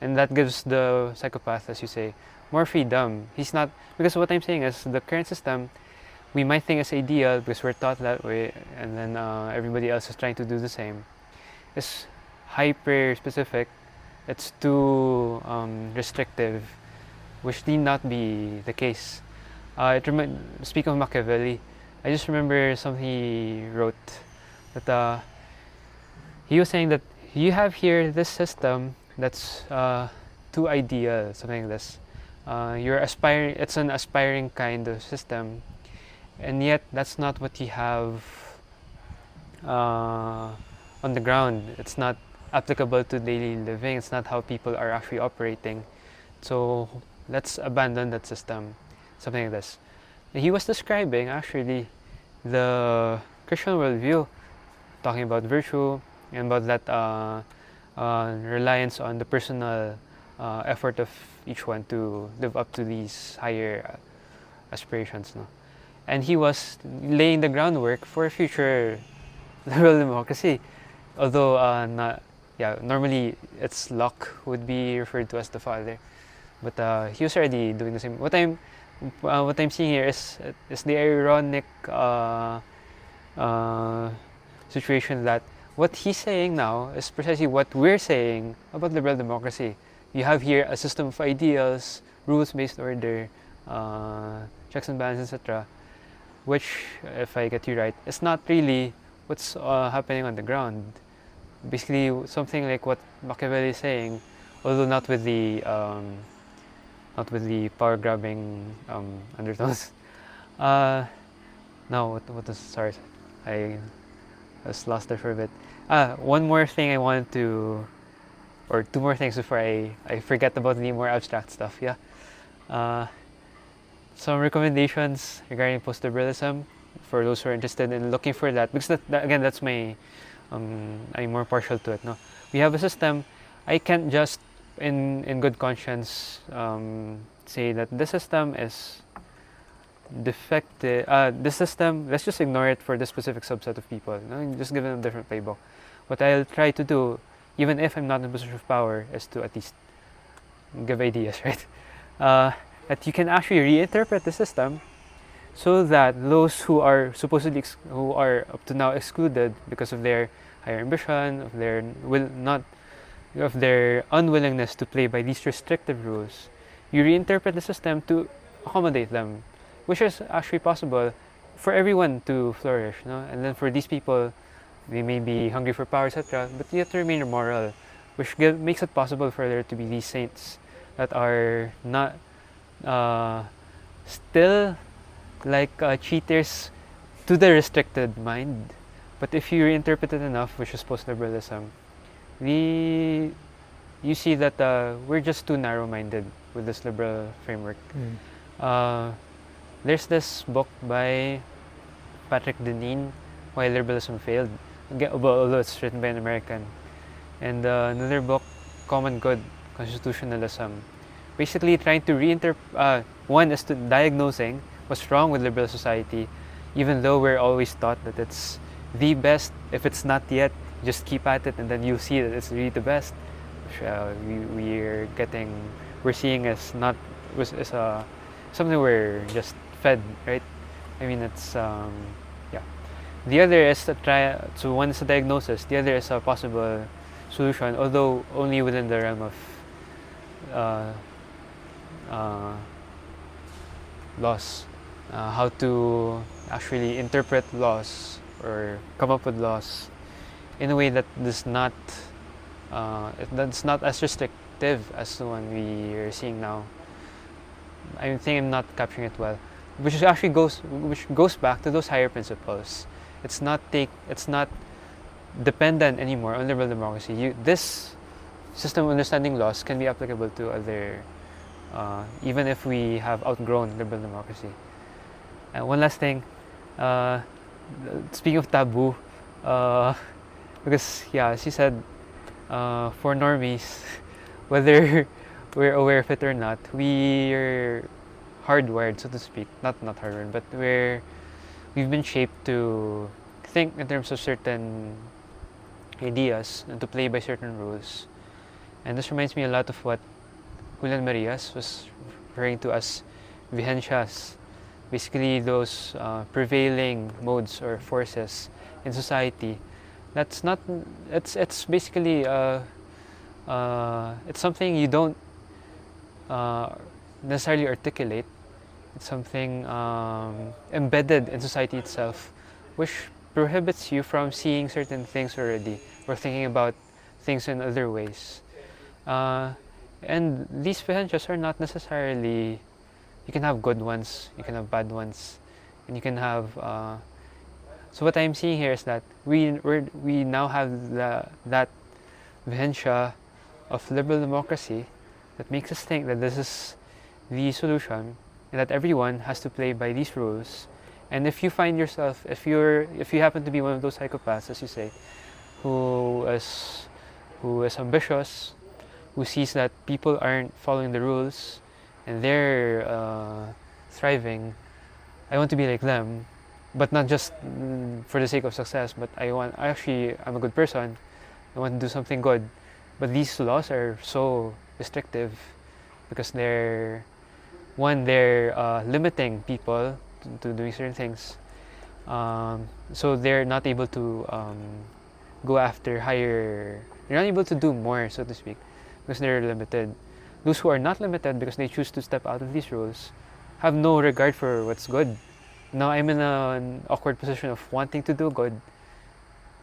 And that gives the psychopath, as you say, more freedom. He's not, because what I'm saying is the current system, we might think is ideal because we're taught that way, and then everybody else is trying to do the same. It's hyper specific, it's too restrictive, which need not be the case. Speaking of Machiavelli, I just remember something he wrote, that he was saying that you have here this system that's too ideal, something like this. You're aspiring, it's an aspiring kind of system, and yet that's not what you have on the ground. It's not applicable to daily living, it's not how people are actually operating. So let's abandon that system, something like this. And he was describing actually the Christian worldview, talking about virtue and about that reliance on the personal effort of each one to live up to these higher aspirations. No? And he was laying the groundwork for future liberal democracy. Although normally it's Locke would be referred to as the father, but he was already doing the same. What I'm seeing here is the ironic situation that what he's saying now is precisely what we're saying about liberal democracy. You have here a system of ideals, rules-based order, checks and balances, etc., which, if I get you right, is not really what's happening on the ground. Basically, something like what Machiavelli is saying, although not with the power-grabbing undertones. Now, what was, sorry, I was lost there for a bit. One more thing I wanted to, or two more things before I forget about the more abstract stuff. Yeah. Some recommendations regarding post-liberalism for those who are interested in looking for that, because again, that's my I'm more partial to it. No, we have a system. I can't just in good conscience say that this system is defective. This system, let's just ignore it for this specific subset of people. Just give them a different playbook. What I'll try to do, even if I'm not in a position of power, is to at least give ideas, right? That you can actually reinterpret the system so that those who are supposedly who are up to now excluded because of their higher ambition, of their unwillingness to play by these restrictive rules, you reinterpret the system to accommodate them, which is actually possible for everyone to flourish. No? And then for these people, they may be hungry for power, etc., but you have to remain moral, which makes it possible for there to be these saints that are not still like cheaters to the restricted mind. But if you reinterpret it enough, which is post-liberalism, you see that we're just too narrow-minded with this liberal framework. There's this book by Patrick Deneen, Why Liberalism Failed, although it's written by an American. And another book, Common Good, Constitutionalism, basically trying to one is to diagnosing what's wrong with liberal society, even though we're always taught that it's the best. If it's not yet, just keep at it, and then you'll see that it's really the best. Which we're seeing as not as something we're just fed, right? I mean, it's yeah. The other is so one is a diagnosis, the other is a possible solution, although only within the realm of laws. How to actually interpret laws or come up with laws in a way that does not that's not as restrictive as the one we are seeing now. I think I'm not capturing it well, which goes back to those higher principles. It's not dependent anymore on liberal democracy. This system of understanding laws can be applicable to other, even if we have outgrown liberal democracy. And one last thing, speaking of taboo, because she said, for normies, whether we're aware of it or not, we're hardwired, so to speak. Not hardwired, but we've been shaped to think in terms of certain ideas and to play by certain rules. And this reminds me a lot of what Julian Marias was referring to as vihencias, basically those prevailing modes or forces in society. That's not. It's basically it's something you don't necessarily articulate. It's something embedded in society itself, which prohibits you from seeing certain things already or thinking about things in other ways. And these vihencias are not necessarily. You can have good ones, you can have bad ones, and you can have. So what I'm seeing here is that we now have that vihencia of liberal democracy that makes us think that this is the solution and that everyone has to play by these rules. And if you find yourself, if you happen to be one of those psychopaths, as you say, who is ambitious, who sees that people aren't following the rules and they're thriving, I want to be like them, but not just for the sake of success, but I'm a good person, I want to do something good. But these laws are so restrictive because they're limiting people to doing certain things. So they're not able to go after higher, they're not able to do more, so to speak, because they're limited. Those who are not limited because they choose to step out of these rules have no regard for what's good. Now I'm in an awkward position of wanting to do good,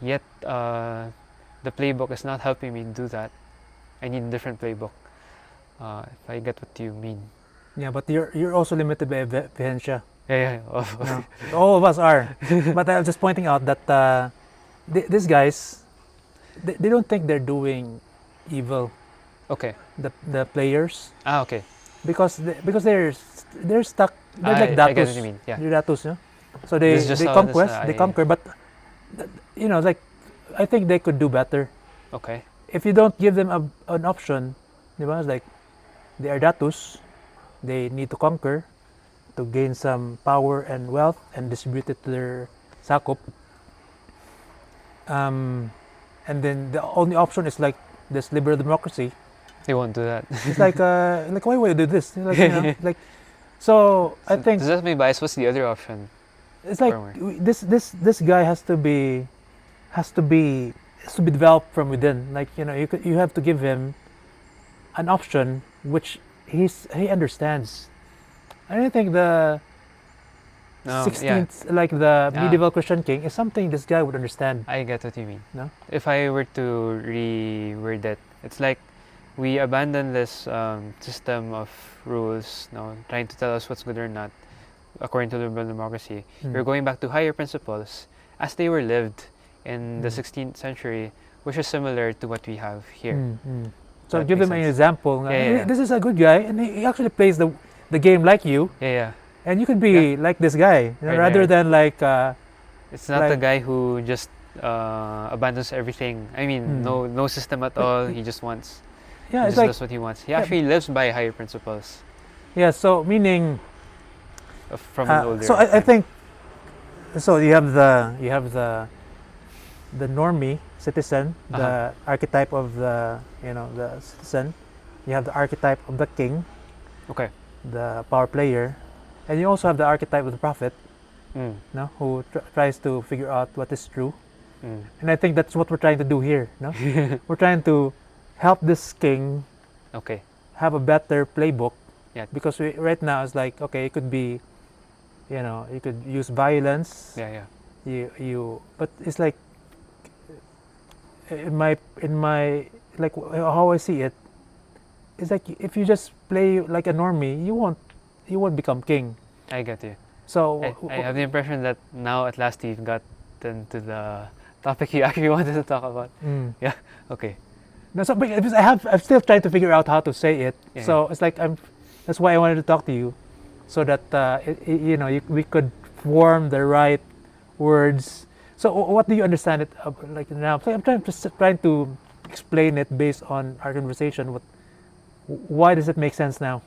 yet the playbook is not helping me do that. I need a different playbook. If I get what you mean. Yeah, but you're also limited by vihencia. Yeah. No, all of us are. But I'm just pointing out that these guys, they don't think they're doing evil. Okay. The players. Okay. Because they're stuck. They're like datus. I get what you mean. Yeah. They're datus, yeah. So they conquest, they conquer, but like I think they could do better. Okay. If you don't give them an option, it's like they are datus, they need to conquer to gain some power and wealth and distribute it to their sakop. And then the only option is like this liberal democracy. They won't do that. It's like why would you do this? Like, so I think. Does that mean bias? What's the other option? It's like this guy has to be developed from within. Like you have to give him an option which he understands. I don't think the 16th, like the medieval Christian king, is something this guy would understand. I get what you mean. No? If I were to reword it, it's like we abandon this system of rules, trying to tell us what's good or not, according to liberal democracy. We're going back to higher principles as they were lived in the 16th century, which is similar to what we have here. So I'll give them an example. Yeah. This is a good guy, and he actually plays the game like you. Yeah. And you could be like this guy, rather than like. It's not the guy who just abandons everything. I mean, no system at all. He just wants. Yeah, he just does what he wants. He actually lives by higher principles. Yeah. So meaning. From an older. So I think. So you have the normie citizen, the archetype of the citizen. You have the archetype of the king. Okay. The power player, and you also have the archetype of the prophet. Who tries to figure out what is true. And I think that's what we're trying to do here. No, we're trying to help this king. Okay. Have a better playbook. Yeah. Because right now it's like, okay, it could be. You could use violence. Yeah. But it's like in my like how I see it, it's like if you just play like a normie, you won't become king. I get you. So I have the impression that now at last you've gotten to the topic you actually wanted to talk about. Yeah. Okay. No, so because I'm still trying to figure out how to say it. Yeah. So it's like that's why I wanted to talk to you. So that we could form the right words. So what do you understand it like now? I'm trying to explain it based on our conversation. Why does it make sense now?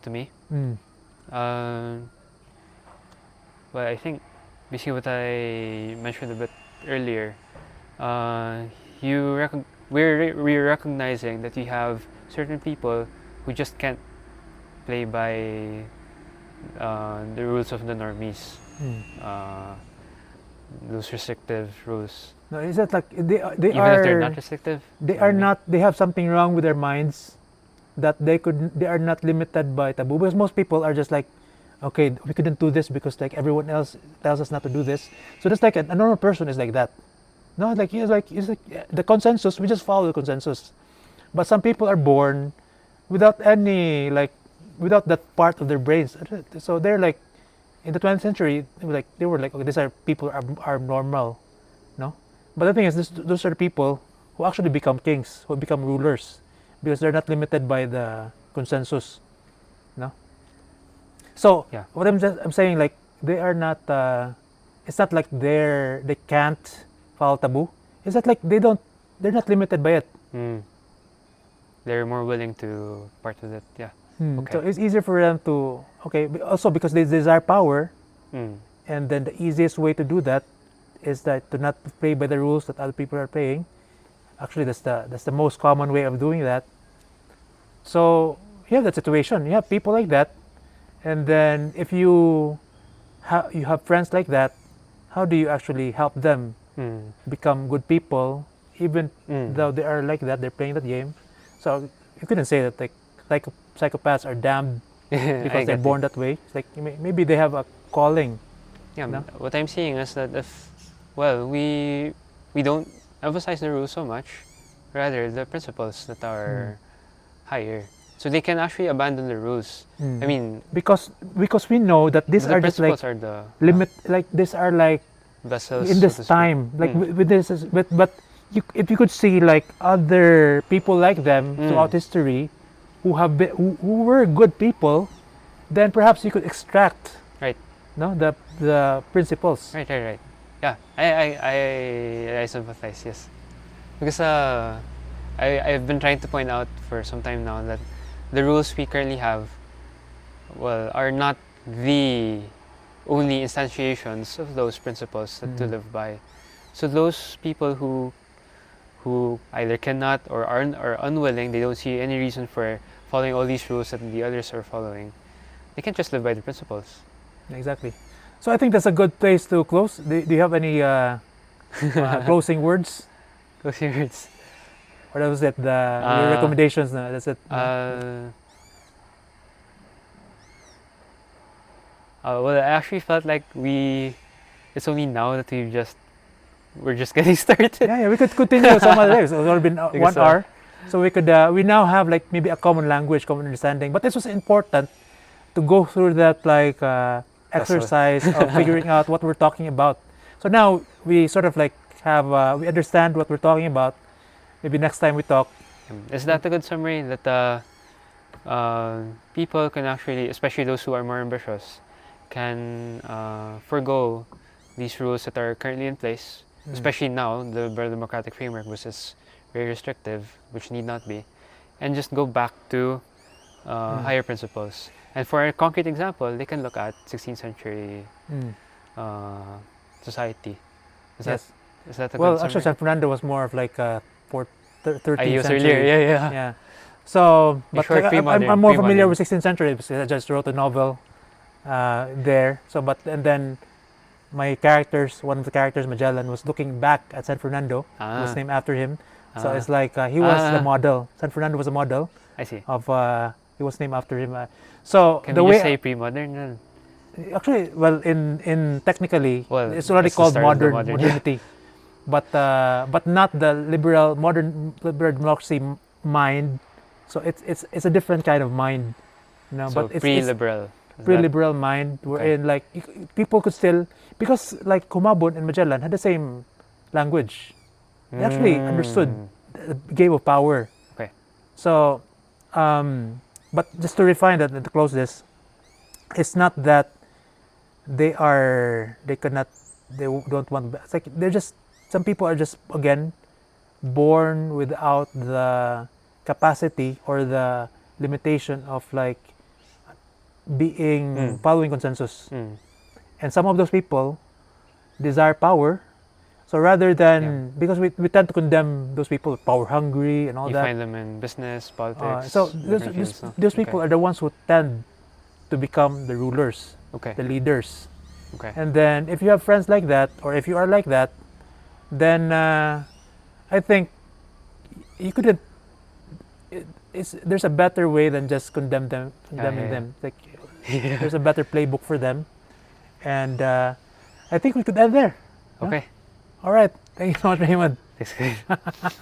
To me? Well, I think basically what I mentioned a bit earlier, uh, we're recognizing that we have certain people who just can't play by the rules of the normies, uh, those restrictive rules. No, is that like Even if they're not restrictive, they you know are what I mean? not, they have something wrong with their minds, that they are not limited by taboo, because most people are just like, okay, we couldn't do this because like everyone else tells us not to do this. So just like a normal person is like that. No, like he's like the consensus, we just follow the consensus. But some people are born without any like, without that part of their brains, so they're like, in the 20th century, like they were like, okay, these are people are normal, no. But the thing is, those are the people who actually become kings, who become rulers, because they're not limited by the consensus, no. So Yeah. what I'm saying, like they are not, it's not like they can't follow taboo. It's that like they're not limited by it. They're more willing to part with it. Yeah. Okay. So it's easier for them to, okay, also because they desire power, and then the easiest way to do that is that to not play by the rules that other people are playing. Actually, that's the most common way of doing that. So you have that situation. You have people like that, and then if you have friends like that, how do you actually help them become good people, even though they are like that? They're playing that game. So you couldn't say that like psychopaths are damned because they're born that way. It's like maybe they have a calling. Yeah. No? What I'm seeing is that we don't emphasize the rules so much, rather the principles that are higher. So they can actually abandon the rules. I mean, because we know that these the are just like principles are the limit, like these are like vessels in so this to speak. time, like with this is, but if you could see like other people like them throughout history who have been who were good people, then perhaps you could extract no the principles. Right. Yeah, I sympathize. Yes, because I've been trying to point out for some time now that the rules we currently have, well, are not the only instantiations of those principles that to live by. So those people who either cannot or are unwilling, they don't see any reason for following all these rules that the others are following. They can't just live by the principles. Exactly. So I think that's a good place to close. Do you have any closing words? Closing words. Or that was it, your recommendations? No, that's it. Well, I actually felt like it's only now that we're just getting started. Yeah, we could continue some other days. It's already been 1 hour. So we could, we now have like maybe a common language, common understanding. But this was important to go through that like exercise of figuring out what we're talking about. So now we sort of like have, we understand what we're talking about. Maybe next time we talk. Is that a good summary? That people can actually, especially those who are more ambitious, can forego these rules that are currently in place, especially now, the liberal democratic framework, which is very restrictive, which need not be, and just go back to higher principles. And for a concrete example, they can look at 16th century society. Is that a good summary? Well, actually, San Fernando was more of like 13th century. Earlier, yeah. So, but short, I'm more familiar with 16th century because I just wrote a novel there. So, but and then my characters, one of the characters, Magellan, was looking back at San Fernando. It was named after him. So it's like he was the model. San Fernando was a model. I see. Of he was named after him. So can the we way just say pre-modern? Actually, well, in technically, well, it's already called modernity. But not the modern liberal democracy mind. So it's a different kind of mind, you know. So but it's pre-liberal. Pre-liberal mind, wherein like people could still, because like Kumabon and Magellan had the same language. They actually understood the game of power. Okay. So, but just to refine that and to close this, it's not that they don't want. It's like they're just, some people are just again born without the capacity or the limitation of like being following consensus. And some of those people desire power. So rather than, because we tend to condemn those people, power hungry and all You that. find them in business, politics. So different fields, no? those people are the ones who tend to become the rulers, Okay. the leaders. Okay. And then if you have friends like that, or if you are like that, then I think you couldn't. There's a better way than just condemning yeah. them. Like Yeah. there's a better playbook for them, and I think we could end there. Okay. All right. Thank you so much, Raymond. Thanks, guys.